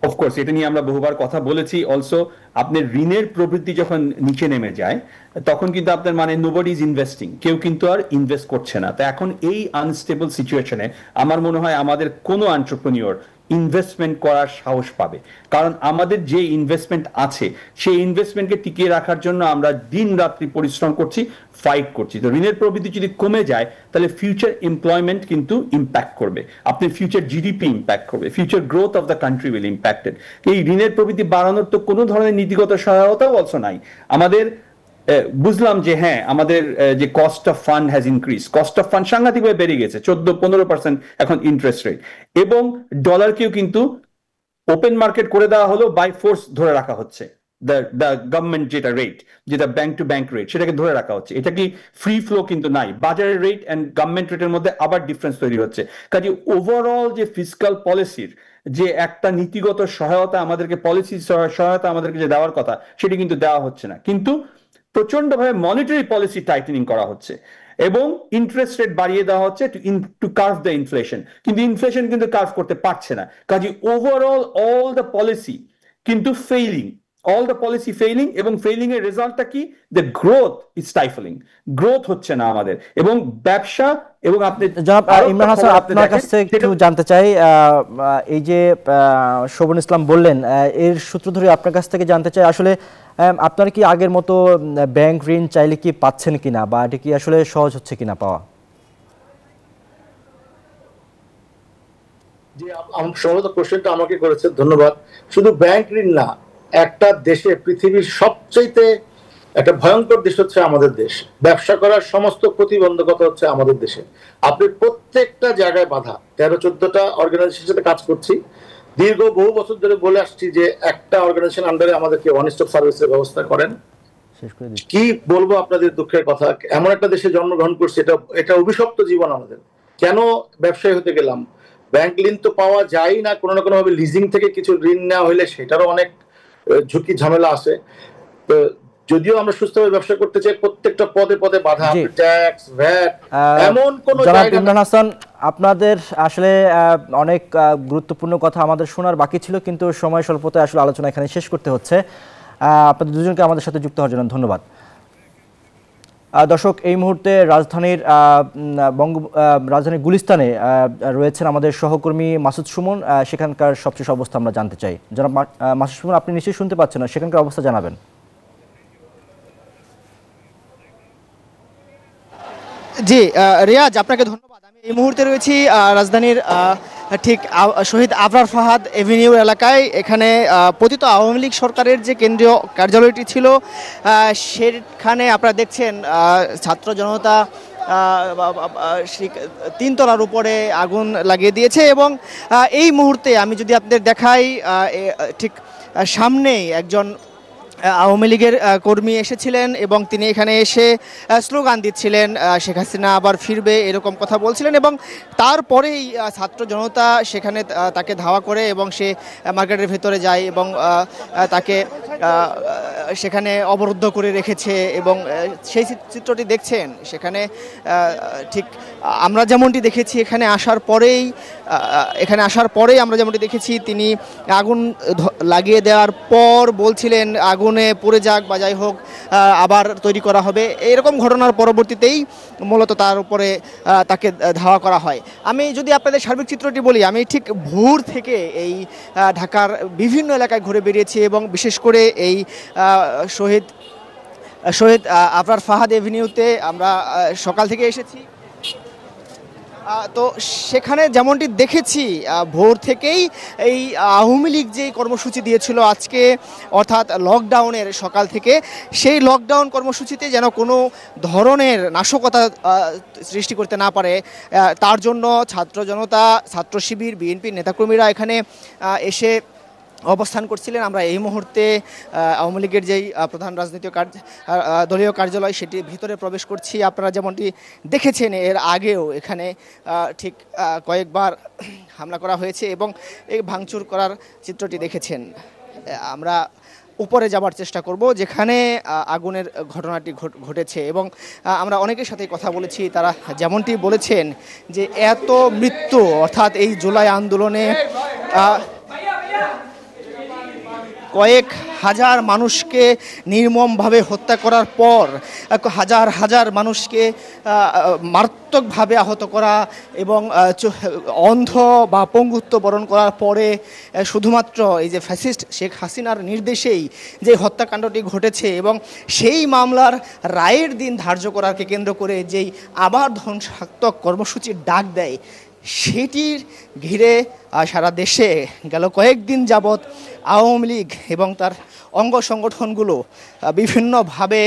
অফকোর্স এটা নিয়ে আমরা বহুবার কথা বলেছি। অলসো আপনার ঋণের প্রবৃদ্ধি যখন নিচে নেমে যায়, তখন কিন্তু আপনার মানে নোবডি ইজ ইনভেস্টিং, কেউ কিন্তু আর ইনভেস্ট করছে না। তো এখন এই আনস্টেবল সিচুয়েশনে আমার মনে হয় আমাদের কোনো এন্টারপ্রেনিয়র ইনভেস্টমেন্ট করার সাহস পাবে, কারণ আমাদের যে ইনভেস্টমেন্ট আছে, সেই ইনভেস্টমেন্টকে টিকিয়ে রাখার জন্য আমরা দিন রাত্রি পরিশ্রম করছি, ফাইট করছি। তো ঋণের প্রবৃদ্ধি যদি কমে যায়, তাহলে ফিউচার এমপ্লয়মেন্ট কিন্তু ইম্প্যাক্ট করবে, আপনি ফিউচার জিডিপি ইম্প্যাক্ট করবে, future growth of the country will impacted. এই ঋণের প্রবৃদ্ধি বাড়ানোর তো কোনো ধরনের নীতিগত সহায়তাও অলসো নাই আমাদের। বুঝলাম যে হ্যাঁ, আমাদের যে cost of fund has increase, cost of fund সাংঘাতিকভাবে বেড়ে গেছে, 14-15% এখন ইন্টারেস্ট রেট, এবং ডলারকেও কিন্তু ওপেন মার্কেট করে দেওয়া হলো, বাই ফোর্স ধরে রাখা হচ্ছে। দ্য গভর্নমেন্ট যেটা রেট, যেটা ব্যাংক টু ব্যাংক রেট, সেটাকে ধরে রাখা হচ্ছে। এটা কি ফ্রি ফ্লো কিন্তু নাই, বাজারের রেট এন্ড গভর্নমেন্ট রেটের মধ্যে আবার ডিফারেন্স তৈরি হচ্ছে। কাজে ওভারঅল যে ফিসকাল পলিসির যে একটা নীতিগত সহায়তা আমাদেরকে, পলিসি সহায়তা আমাদেরকে যে দেওয়ার কথা, সেটি কিন্তু দেওয়া হচ্ছে না। কিন্তু প্রচন্ডভাবে মনিটারি পলিসি টাইটেনিং করা হচ্ছে এবং ইন্টারেস্ট রেট বাড়িয়ে দেওয়া হচ্ছে টু কার্ভ দ্য ইনফ্লেশন, কিন্তু ইনফ্লেশন কিন্তু কার্ভ করতে পারছে না। কাজে ওভারঅল অল দ্য পলিসি কিন্তু ফেইলিং, এবং ফেইলিং এর রেজাল্টটা কি? দ্য গ্রোথ ইজ স্টাইফলিং, গ্রোথ হচ্ছে না আমাদের, এবং ব্যবসা। এবং আপনি
জনাব ইমরান হাসান, আপনার কাছ থেকে একটু জানতে চাই, এই যে শোভন ইসলাম বললেন, এর সূত্র ধরে আপনার কাছ থেকে জানতে চাই, আসলে আপনার কি আগের মতো ব্যাংক ঋণ চাইলে কি পাচ্ছেন কিনা, বা এটা কি আসলে সহজ হচ্ছে কিনা পাওয়া?
জি, সম্ভবত কোশ্চেনটা আমাকে করেছে, ধন্যবাদ। শুধু ব্যাংক ঋণ না, একটা দেশে, পৃথিবীর সবচেয়ে একটা ভয়ঙ্কর দেশ হচ্ছে আমাদের দেশ। ব্যবসা করার সমস্ত প্রতিবন্ধকতা হচ্ছে আমাদের দেশে। আপনি প্রত্যেকটা জায়গায় বাধা। 13-14টা অর্গানাইজেশনের সাথে কাজ করছি, দীর্ঘ বহু বছর ধরে বলে আসছি যে একটা অর্গানাইজেশন আন্ডারে আমাদেরকে ওয়ান স্টপ সার্ভিসের ব্যবস্থা করেন।
শেষ করে দিচ্ছি।
কি বলবো আপনাদের দুঃখের কথা, এমন একটা দেশে জন্মগ্রহণ করছি, এটা অভিশপ্ত জীবন আমাদের। কেন ব্যবসায়ী হতে গেলাম? ব্যাংক ঋণ তো পাওয়া যায় না, কোনো না কোনো ভাবে লিজিং থেকে কিছু ঋণ নেওয়া হলে সেটারও অনেক ঝুঁকি ঝামেলা আছে। তো যদিও আমরা সুস্থভাবে ব্যবসা করতে চাই, প্রত্যেকটা পদে পদে বাধা, ট্যাক্স, ভ্যাট, এমন কোন জায়গা।
ইমরান হাসান, আপনাদের আসলে অনেক গুরুত্বপূর্ণ কথা আমাদের শোনার বাকি ছিল, কিন্তু সময় স্বল্পতায় আসলে আলোচনা এখানে শেষ করতে হচ্ছে। আপনাদের দুজনকে আমাদের সাথে যুক্ত হওয়ার জন্য ধন্যবাদ। দর্শক, এই মুহূর্তে রাজধানীর গুলিস্তানে রয়েছেন আমাদের সহকর্মী মাসুদ সুমন। সেখানকার সবশেষ অবস্থা আমরা জানতে চাই। জনাব মাসুদ সুমন, আপনি নিশ্চয়ই শুনতে পাচ্ছেন না, সেখানকার অবস্থা জানাবেন।
জি রিয়াজ, আপনাকে ধন্যবাদ। আমি এই মুহূর্তে রয়েছি রাজধানীর ঠিক শহীদ আবরার ফাহাদ এভিনিউ এলাকায়। এখানে পতিত আওয়ামী লীগ সরকারের যে কেন্দ্রীয় কার্যালয়টি ছিল, সেখানে আপনারা দেখছেন ছাত্র জনতা তিনতলার উপরে আগুন লাগিয়ে দিয়েছে। এবং এই মুহূর্তে আমি যদি আপনাদের দেখাই, ঠিক সামনেই একজন আওয়ামী লীগের কর্মী এসেছিলেন এবং তিনি এখানে এসে স্লোগান দিচ্ছিলেন, শেখ হাসিনা আবার ফিরবে, এরকম কথা বলছিলেন। এবং তারপরেই ছাত্র জনতা সেখানে তাকে ধাওয়া করে এবং সে মার্কেটের ভেতরে যায় এবং তাকে সেখানে অবরুদ্ধ করে রেখেছে। এবং সেই চিত্রটি দেখছেন সেখানে, ঠিক আমরা যেমনটি দেখেছি এখানে আসার পরেই আমরা যেমনটি দেখেছি, তিনি আগুন লাগিয়ে দেওয়ার পর বলছিলেন আগুনে পড়ে যাক বা যাই হোক, আবার তৈরি করা হবে। এরকম ঘটনার পরবর্তীতেই মূলত তার উপরে তাকে ধাওয়া করা হয়। আমি যদি আপনাদের সার্বিক চিত্রটি বলি, আমি ঠিক ভোর থেকে এই ঢাকার বিভিন্ন এলাকায় ঘুরে বেরিয়েছি এবং বিশেষ করে এই শহীদ আবরার ফাহাদ এভিনিউতে আমরা সকাল থেকে এসেছি। তো সেখানে যেমনটি দেখেছি, ভোর থেকেই এই আওয়ামী লীগ যে কর্মসূচি দিয়েছিল আজকে, অর্থাৎ লকডাউনের সকাল থেকে, সেই লকডাউন কর্মসূচিতে যেন কোনো ধরনের নাশকতা সৃষ্টি করতে না পারে, তার জন্য ছাত্র জনতা, ছাত্র শিবির, বিএনপির নেতাকর্মীরা এখানে এসে অবস্থান করছিলেন। আমরা এই মুহূর্তে আওয়ামী লীগের যেই প্রধান রাজনৈতিক দলীয় কার্যালয়, সেটির ভিতরে প্রবেশ করছি। আপনারা যেমনটি দেখেছেন এর আগেও এখানে ঠিক কয়েকবার হামলা করা হয়েছে এবং এই ভাঙচুর করার চিত্রটি দেখেছেন। আমরা উপরে যাবার চেষ্টা করব যেখানে আগুনের ঘটনাটি ঘটেছে এবং আমরা অনেকের সাথে কথা বলেছি। তারা যেমনটি বলেছেন যে এত মৃত্যু, অর্থাৎ এই জুলাই আন্দোলনে কয়েক হাজার মানুষকে নির্মমভাবে হত্যা করার পর, হাজার হাজার মানুষকে মারাত্মকভাবে আহত করা এবং অন্ধ বা পঙ্গুত্ব বরণ করার পরে শুধুমাত্র এই যে ফ্যাসিস্ট শেখ হাসিনার নির্দেশেই যে হত্যাকাণ্ডটি ঘটেছে এবং সেই মামলার রায়ের দিন ধার্য করাকে কেন্দ্র করে যেই আবার ধ্বংসাত্মক কর্মসূচির ডাক দেয়, সেটির ঘিরে সারা দেশে গেল কয়েকদিন যাবৎ আওয়ামী লীগ এবং তার অঙ্গ সংগঠনগুলো বিভিন্নভাবে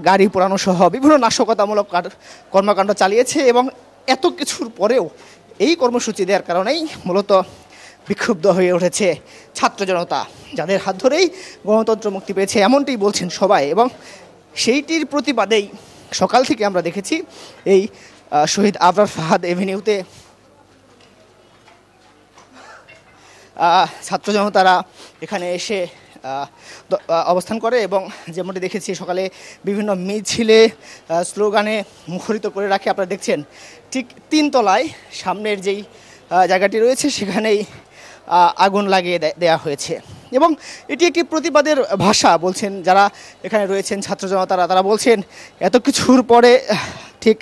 গাড়ি পোড়ানো সহ বিভিন্ন নাশকতামূলক কর্মকাণ্ড চালিয়েছে। এবং এত কিছুর পরেও এই কর্মসূচি দেওয়ার কারণেই মূলত বিক্ষুব্ধ হয়ে উঠেছে ছাত্র জনতা, যাদের হাত ধরেই গণতন্ত্র মুক্তি পেয়েছে, এমনটি বলছেন সবাই। এবং সেইটির প্রতিবাদেই সকাল থেকে আমরা দেখেছি এই শহীদ আবরার ফাহাদ এভিনিউতে ছাত্র জনতারা এখানে এসে অবস্থান করে এবং যেমনটি দেখেছি সকালে বিভিন্ন মিছিলে স্লোগানে মুখরিত করে রাখে। আপনারা দেখছেন ঠিক তিনতলায় সামনের যেই জায়গাটি রয়েছে সেখানেই আগুন লাগিয়ে দেয়া হয়েছে এবং এটি একটি প্রতিবাদের ভাষা বলছেন যারা এখানে রয়েছেন ছাত্র জনতারা। তারা বলছেন এত কিছুর পরে ঠিক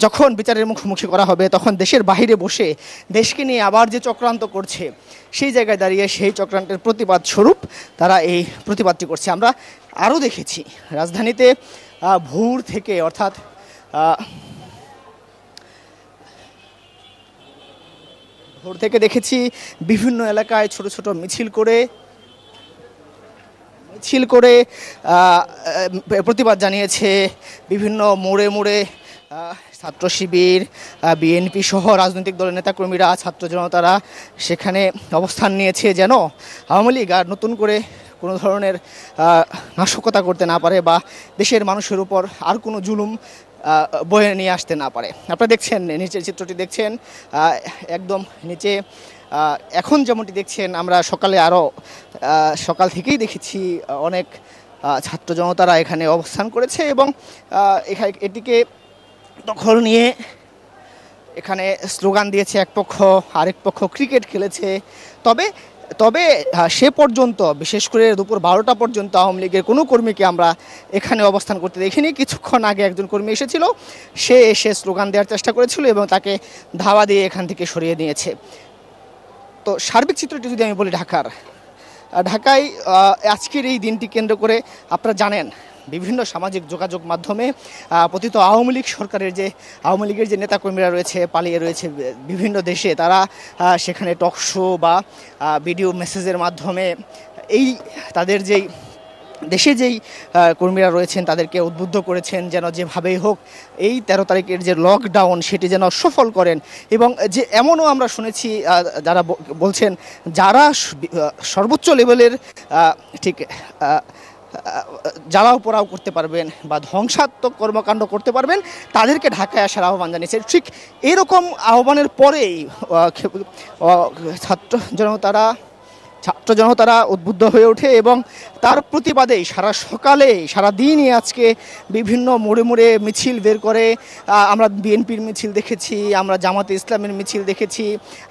যখন বিচারের মুখোমুখি করা হবে, তখন দেশের বাইরে বসে দেশকে নিয়ে আবার যে চক্রান্ত করছে, সেই জায়গায় দাঁড়িয়ে সেই চক্রান্তের প্রতিবাদ স্বরূপ তারা এই প্রতিবাদটি করছে। আমরা আরও দেখেছি রাজধানীতে ভোর থেকে, অর্থাৎ ভোর থেকে দেখেছি বিভিন্ন এলাকায় ছোট ছোট মিছিল করে প্রতিবাদ জানিয়েছে। বিভিন্ন মোড়ে মোড়ে ছাত্র শিবির, বিএনপি সহ রাজনৈতিক দলের নেতাকর্মীরা, ছাত্র জনতারা সেখানে অবস্থান নিয়েছে, যেন আওয়ামী লীগ আর নতুন করে কোনো ধরনের নাশকতা করতে না পারে বা দেশের মানুষের উপর আর কোনো জুলুম বয়ে নিয়ে আসতে না পারে। আপনারা দেখছেন নিচের চিত্রটি দেখছেন, একদম নিচে এখন যেমনটি দেখছেন, আমরা সকালে আরও সকাল থেকেই দেখেছি অনেক ছাত্র জনতারা এখানে অবস্থান করেছে এবং এটিকে দখল নিয়ে এখানে স্লোগান দিয়েছে এক পক্ষ, আরেক পক্ষ ক্রিকেট খেলেছে। তবে সে পর্যন্ত, বিশেষ করে দুপুর 12টা পর্যন্ত আওয়ামী লীগের কোনো কর্মীকে আমরা এখানে অবস্থান করতে দেখিনি। কিছুক্ষণ আগে একজন কর্মী এসেছিল, সে এসে স্লোগান দেওয়ার চেষ্টা করেছিল এবং তাকে ধাওয়া দিয়ে এখান থেকে সরিয়ে নিয়েছে। তো সার্বিক চিত্রটি যদি আমি বলি ঢাকায় আজকের এই দিনটি কেন্দ্র করে আপনারা জানেন বিভিন্ন সামাজিক যোগাযোগ মাধ্যমে পতিত আওয়ামী লীগ সরকারের আওয়ামী লীগের যে নেতাকর্মীরা রয়েছে, পালিয়ে রয়েছে বিভিন্ন দেশে, তারা সেখানে টক শো বা ভিডিও মেসেজের মাধ্যমে তাদের দেশে যেই কর্মীরা রয়েছেন তাদেরকে উদ্বুদ্ধ করেছেন যেন যেভাবেই হোক এই 13 তারিখের যে লকডাউন সেটি যেন সফল করেন। এবং যে এমনও আমরা শুনেছি যারা বলছেন যারা সর্বোচ্চ লেভেলের ঠিক জ্বালাও পোড়াও করতে পারবেন বা ধ্বংসাত্মক কর্মকাণ্ড করতে পারবেন তাদেরকে ঢাকায় আসার আহ্বান জানিয়েছে। ঠিক এরকম আহ্বানের পরেই ছাত্র জনতারা উদ্বুদ্ধ হয়ে ওঠে এবং তার প্রতিবাদেই সারা দিনই আজকে বিভিন্ন মোড়ে মোড়ে মিছিল বের করে। আমরা বিএনপির মিছিল দেখেছি, আমরা জামাতে ইসলামের মিছিল দেখেছি,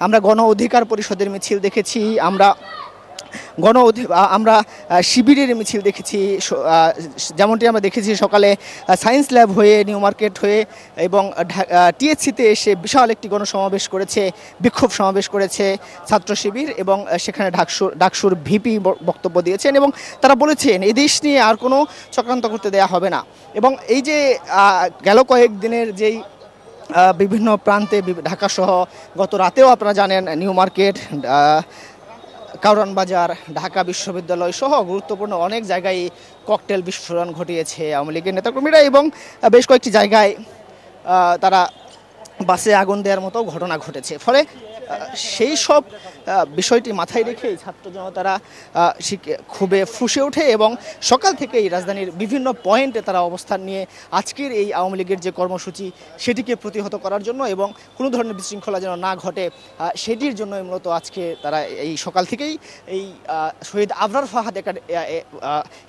আমরা গণ অধিকার পরিষদের মিছিল দেখেছি, আমরা শিবিরের মিছিল দেখেছি। যেমনটি আমরা দেখেছি সকালে সায়েন্স ল্যাব হয়ে, নিউ মার্কেট হয়ে এবং টিএসসিতে এসে বিশাল একটি গণসমাবেশ করেছে, বিক্ষোভ সমাবেশ করেছে ছাত্র শিবির এবং সেখানে ডাকসুর ভিপি বক্তব্য দিয়েছেন এবং তারা বলেছেন এই দেশ নিয়ে আর কোনো চক্রান্ত করতে দেয়া হবে না। এবং এই যে গেল কয়েকদিনের যেই বিভিন্ন প্রান্তে ঢাকাসহ গত রাতেও আপনারা জানেন নিউ মার্কেট, কারওয়ান বাজার, ঢাকা বিশ্ববিদ্যালয় সহ গুরুত্বপূর্ণ অনেক জায়গায় ককটেল বিস্ফোরণ ঘটিয়েছে আওয়ামী লীগের নেতাকর্মীরা এবং বেশ কয়েকটি জায়গায় তারা বাসে আগুন দেওয়ার মতো ঘটনা ঘটেছে। ফলে সেই সব বিষয়টি মাথায় রেখেই ছাত্র জনতারা খুবই ফুঁসে ওঠে এবং সকাল থেকেই রাজধানীর বিভিন্ন পয়েন্টে তারা অবস্থান নিয়ে আজকের এই আওয়ামী লীগের যে কর্মসূচি সেটিকে প্রতিহত করার জন্য এবং কোনো ধরনের বিশৃঙ্খলা যেন না ঘটে সেটির জন্যই মূলত আজকে তারা এই সকাল থেকেই এই শহীদ আবরার ফাহাদ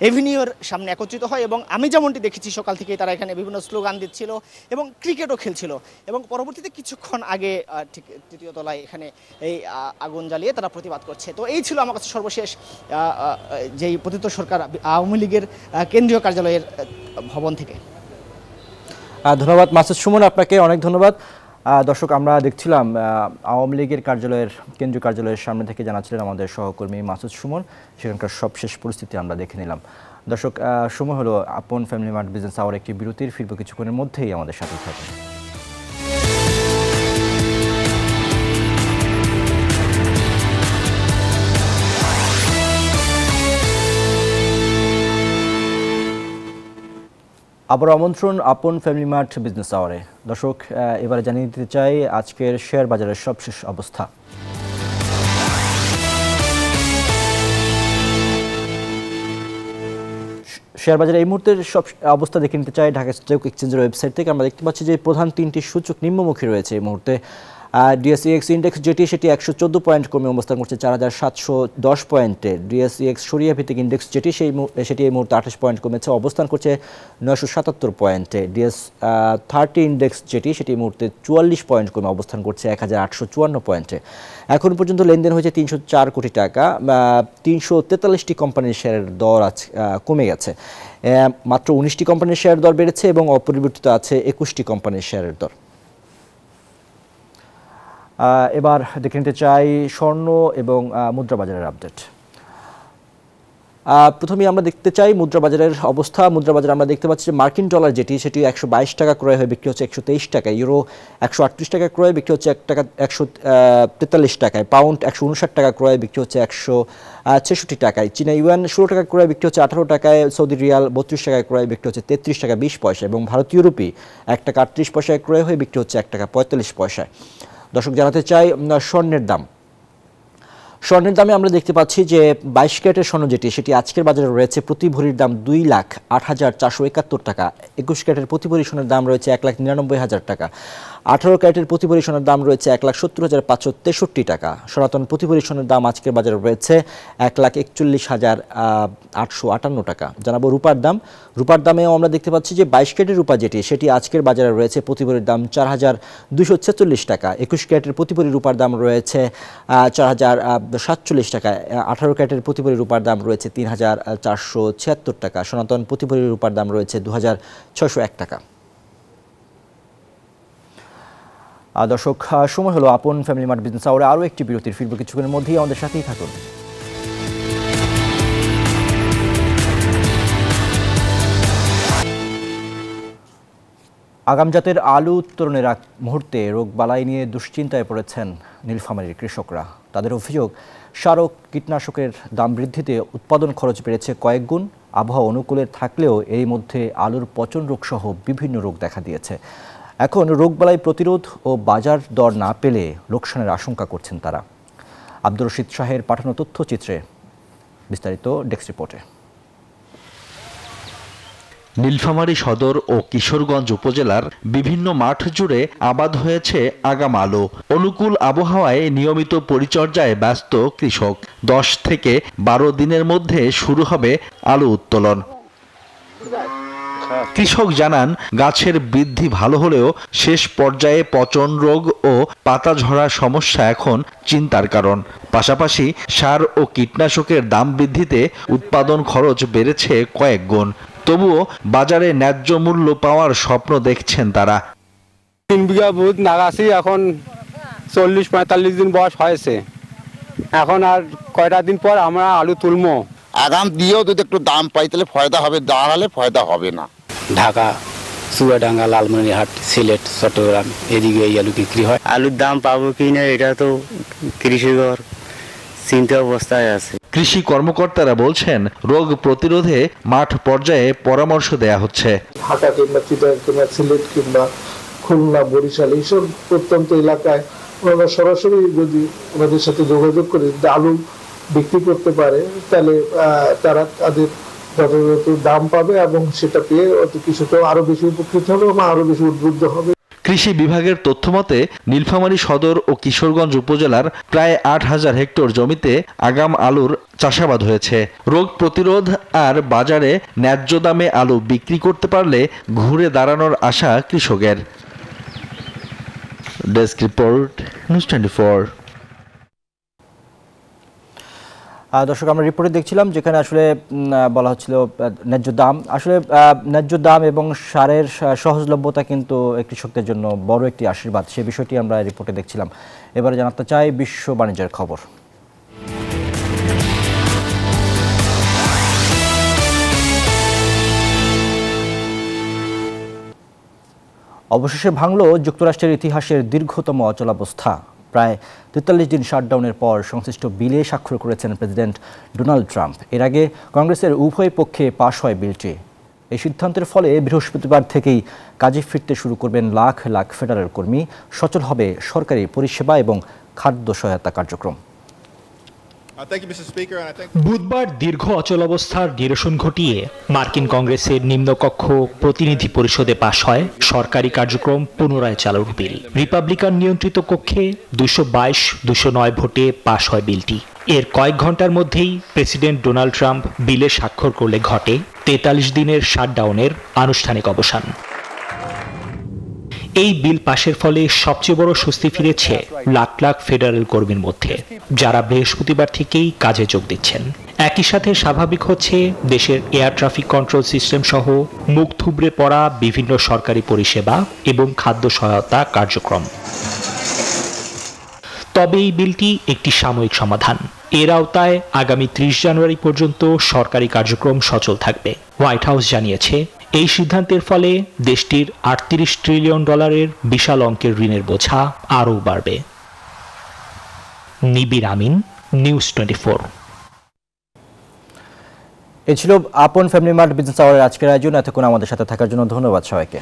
এভিনিউর সামনে একত্রিত হয়। এবং আমি যেমনটি দেখেছি সকাল থেকেই তারা এখানে বিভিন্ন স্লোগান দিচ্ছিল এবং ক্রিকেটও খেলছিল এবং পরবর্তীতে কিছুক্ষণ আগে ঠিক তৃতীয় তলায় এখানে এই আগুন জ্বালিয়ে তারা প্রতিবাদ করছে। তো এই ছিল আমার কাছে সর্বশেষ যেই পতিত সরকার আওয়ামী লীগের কেন্দ্রীয় কার্যালয়ের ভবন থেকে।
ধন্যবাদ মাসুদ সুমন, আপনাকে অনেক ধন্যবাদ। দর্শক, আমরা দেখছিলাম আওয়ামী লীগের কেন্দ্রীয় কার্যালয়ের সামনে থেকে জানাচ্ছিলেন আমাদের সহকর্মী মাসুদ সুমন, সেখানকার সবশেষ পরিস্থিতি আমরা দেখে নিলাম। দর্শক, সময় হলো আপন ফ্যামিলি মার্ট বিজনেস আওয়ার একটি বিরতির, ফিরবো কিছুক্ষণের মধ্যেই, আমাদের সাথে থাকুন। আবার আমন্ত্রণ আপন ফ্যামিলি মার্ট বিজনেস আওয়ারে। দর্শক, এবারে জানিয়ে দিতে চাই আজকের শেয়ার বাজারের সবশেষ অবস্থা। শেয়ার বাজারে এই মুহূর্তের সব অবস্থা দেখে নিতে চাই ঢাকা স্টক এক্সচেঞ্জের ওয়েবসাইট থেকে। আমরা দেখতে পাচ্ছি যে প্রধান তিনটি সূচক নিম্নমুখী রয়েছে এই মুহূর্তে। ডিএসইএক্স ইন্ডেক্স যেটি সেটি 114 পয়েন্ট কমে অবস্থান করছে 4710 পয়েন্টে। ডিএসইএক্স সরিয়া ভিত্তিক ইন্ডেক্স যেটি সেটি এই মুহূর্তে 28 পয়েন্ট কমেছে, অবস্থান করছে 977 পয়েন্টে। ডিএস 30 ইন্ডেক্স যেটি সেটি এই মুহূর্তে 44 পয়েন্ট কমে অবস্থান করছে 1854 পয়েন্টে। এখন পর্যন্ত লেনদেন হয়েছে 304 কোটি টাকা। 343টি কোম্পানির শেয়ারের দর কমে গেছে, মাত্র 19টি কোম্পানির শেয়ার দর বেড়েছে এবং অপরিবর্তিত আছে 21টি কোম্পানির শেয়ারের দর। এবার দেখে নিতে চাই স্বর্ণ এবং মুদ্রা বাজারের আপডেট। প্রথমেই আমরা দেখতে চাই মুদ্রা বাজারের অবস্থা। মুদ্রা বাজারে আমরা দেখতে পাচ্ছি যে মার্কিন ডলার যেটি সেটি 122 টাকা ক্রয় হয়ে বিক্রি হচ্ছে 123 টাকায়। ইউরো 138 টাকা ক্রয় বিক্রি হচ্ছে 143 টাকায়। পাউন্ড 159 টাকা ক্রয় বিক্রি হচ্ছে 166 টাকায়। চীনা ইউয়ান 16 টাকা ক্রয় বিক্রি হচ্ছে 18 টাকায়। সৌদি রিয়াল 32 টাকায় ক্রয় বিক্রি হচ্ছে 33 টাকা 20 পয়সা এবং ভারতীয় রুপি 1 টাকা 38 পয়সায় ক্রয় হয়ে বিক্রি হচ্ছে 1 টাকা 45 পয়সায়। দর্শক, জানাতে চাই স্বর্ণের দাম। স্বর্ণের দামে আমরা দেখতে পাচ্ছি যে 22 ক্যারেটের স্বর্ণ যেটি সেটি আজকের বাজারে রয়েছে প্রতি ভরির দাম 2,08,471 টাকা। 21 ক্যারেটের প্রতি ভরি স্বর্ণের দাম রয়েছে 1,99,000 টাকা। 18 ক্যারেটের প্রতি ভরি স্বর্ণের দাম রয়েছে 1,70,563 টাকা। সনাতন প্রতি ভরি স্বর্ণের দাম আজকের বাজারে রয়েছে 1,41,858 টাকা। জানাবো রূপার দাম। রূপার দামেও আমরা দেখতে পাচ্ছি যে 22 ক্যারেটের রূপা যেটি সেটি আজকের বাজারে রয়েছে প্রতি ভরির দাম 4,246 টাকা। 21 ক্যারেটের প্রতি ভরি রূপার দাম রয়েছে 4,047 টাকা। 18 ক্যারেটের প্রতি ভরি রূপার দাম রয়েছে 3,476 টাকা। সনাতন প্রতি ভরি রূপার দাম রয়েছে 2,601 টাকা। দর্শক, সময় হলো আপন ফ্যামিলি মার্ট বিজনেস আওয়ারে আরও একটি বিরতির। ফিরব কিছুক্ষণের মধ্যেই, আমাদের সাথেই থাকুন। আগাম জাতের আলু উত্তোলনের এক মুহূর্তে রোগবালাই নিয়ে দুশ্চিন্তায় পড়েছেন নীলফামারীর কৃষকরা। তাদের অভিযোগ, সার ও কীটনাশকের দাম বৃদ্ধিতে উৎপাদন খরচ বেড়েছে কয়েক গুণ। আবহাওয়া অনুকূলে থাকলেও এরই মধ্যে আলুর পচন রোগসহ বিভিন্ন রোগ দেখা দিয়েছে। এখন রোগবালাই প্রতিরোধ ও বাজার দর না পেলে লোকসানের আশঙ্কা করছেন তারা। আব্দুর রশিদ শাহের পাঠানো তথ্যচিত্রে বিস্তারিত ডেস্ক রিপোর্টে।
নীলফামারী সদর ও কিশোরগঞ্জ উপজেলার বিভিন্ন মাঠ জুড়ে আবাদ হয়েছে আগাম আলু। অনুকূল আবহাওয়ায় নিয়মিত পরিচর্যায় ব্যস্ত কৃষক। 10 থেকে 12 দিনের মধ্যে শুরু হবে আলু উত্তোলন। কৃষক জানান, গাছের বৃদ্ধি ভালো হলেও শেষ পর্যায়ে পচন রোগ ও পাতা ঝরার সমস্যা এখন চিন্তার কারণ। পাশাপাশি সার ও কীটনাশকের দাম বৃদ্ধিতে উৎপাদন খরচ বেড়েছে কয়েক গুণ। তবুও বাজারে ন্যায্য মূল্য পাওয়ার স্বপ্ন দেখছেন তারা।
3 বিঘা বুধ নাগাছি, এখন 40-45 দিন বয়স হয়েছে। এখন আর কয়টা দিন পর আমরা আলু তুলবো।
আগাম দিয়েও যদি একটু দাম পাই তাহলে ফয়দা হবে, দাঁড়ালে ফয়দা হবে না।
ঢাকা, চুয়াডাঙ্গা, লালমনিরহাট, সিলেট, চট্টগ্রাম এদিকে এই আলু বিক্রি হয়। আলুর দাম পাবো কিনা এটা তো কৃষকর চিন্তা অবস্থায় আছে।
কৃষি কর্মকর্তারা বলছেন, রোগ প্রতিরোধে মাঠ পর্যায়ে পরামর্শ দেয়া হচ্ছে।
ঢাকা কিংবা চিটাগাং কিংবা সিলেট কিংবা খুলনা, বরিশাল এইসব প্রত্যন্ত এলাকায় ওনারা সরাসরি যদি ওনাদের সাথে যোগাযোগ করে আলু বিক্রি করতে পারে তাহলে তারা তাদের যথাযথ দাম পাবে এবং সেটা পেয়ে কৃষকও আরো বেশি উপকৃত হবে এবং আরো বেশি উদ্বুদ্ধ হবে।
কৃষি বিভাগের তথ্যমতে নীলফামারী সদর ও কিশোরগঞ্জ উপজেলার প্রায় 8,000 হেক্টর জমিতে আগাম আলুর চাষাবাদ হয়েছে। রোগ প্রতিরোধ আর বাজারে ন্যায্য দামে আলু বিক্রি করতে পারলে ঘুরে দাঁড়ানোর আশা কৃষকের। Desk report, news 24।
দর্শক, আমরা রিপোর্টে দেখছিলাম যেখানে আসলে বলা হচ্ছিল ন্যায্য দাম, আসলে ন্যায্য দাম এবং সারের সহজলভ্যতা কিন্তু কৃষকদের জন্য বড় একটি আশীর্বাদ। সেই বিষয়টি আমরা রিপোর্টে দেখছিলাম। এবারে জানাতে চাই বিশ্ব বাণিজ্যের খবর। অবশেষে ভাঙল যুক্তরাষ্ট্রের ইতিহাসের দীর্ঘতম অচলাবস্থা। প্রায় 43 দিন শাটডাউনের পর সংশ্লিষ্ট বিলে স্বাক্ষর করেছেন প্রেসিডেন্ট ডোনাল্ড ট্রাম্প। এর আগে কংগ্রেসের উভয় পক্ষে পাশ হয় বিলটি। এই সিদ্ধান্তের ফলে বৃহস্পতিবার থেকেই কাজে ফিরতে শুরু করবেন লাখ লাখ ফেডারেল কর্মী। সচল হবে সরকারি পরিষেবা এবং খাদ্য সহায়তা কার্যক্রম।
বুধবার দীর্ঘ অচলাবস্থার নিরসন ঘটিয়ে মার্কিন কংগ্রেসের নিম্নকক্ষ প্রতিনিধি পরিষদে পাশ হয় সরকারি কার্যক্রম পুনরায় চালুর বিল। রিপাবলিকান নিয়ন্ত্রিত কক্ষে 222-209 ভোটে পাশ হয় বিলটি। এর কয়েক ঘন্টার মধ্যেই প্রেসিডেন্ট ডোনাল্ড ট্রাম্প বিলে স্বাক্ষর করলে ঘটে 43 দিনের শাটডাউনের আনুষ্ঠানিক অবসান। এই বিল পাশের ফলে সবচেয়ে বড় স্বস্তি ফিরেছে লাখ লাখ ফেডারেল কর্মীর মধ্যে, যারা বৃহস্পতিবার থেকেই কাজে যোগ দিচ্ছেন। একই সাথে স্বাভাবিক হচ্ছে দেশের এয়ার ট্রাফিক কন্ট্রোল সিস্টেম সহ মুখ থুবড়ে পড়া বিভিন্ন সরকারি পরিষেবা এবং খাদ্য সহায়তা কার্যক্রম। তবে এই বিলটি একটি সাময়িক সমাধান। এর আওতায় আগামী 30 জানুয়ারি পর্যন্ত সরকারি কার্যক্রম সচল থাকবে। হোয়াইট হাউস জানিয়েছে, এই সিদ্ধান্তের ফলে দেশটির $38 ট্রিলিয়ন বিশাল অঙ্কের ঋণের বোঝা আরও বাড়বে। নিবির আমিন, নিউজ 24।
এই ছিল আপন ফ্যামিলি মার্ট বিজনেস আওয়ারের আজকের আয়োজন। এতক্ষণ আমাদের সাথে থাকার জন্য ধন্যবাদ সবাইকে।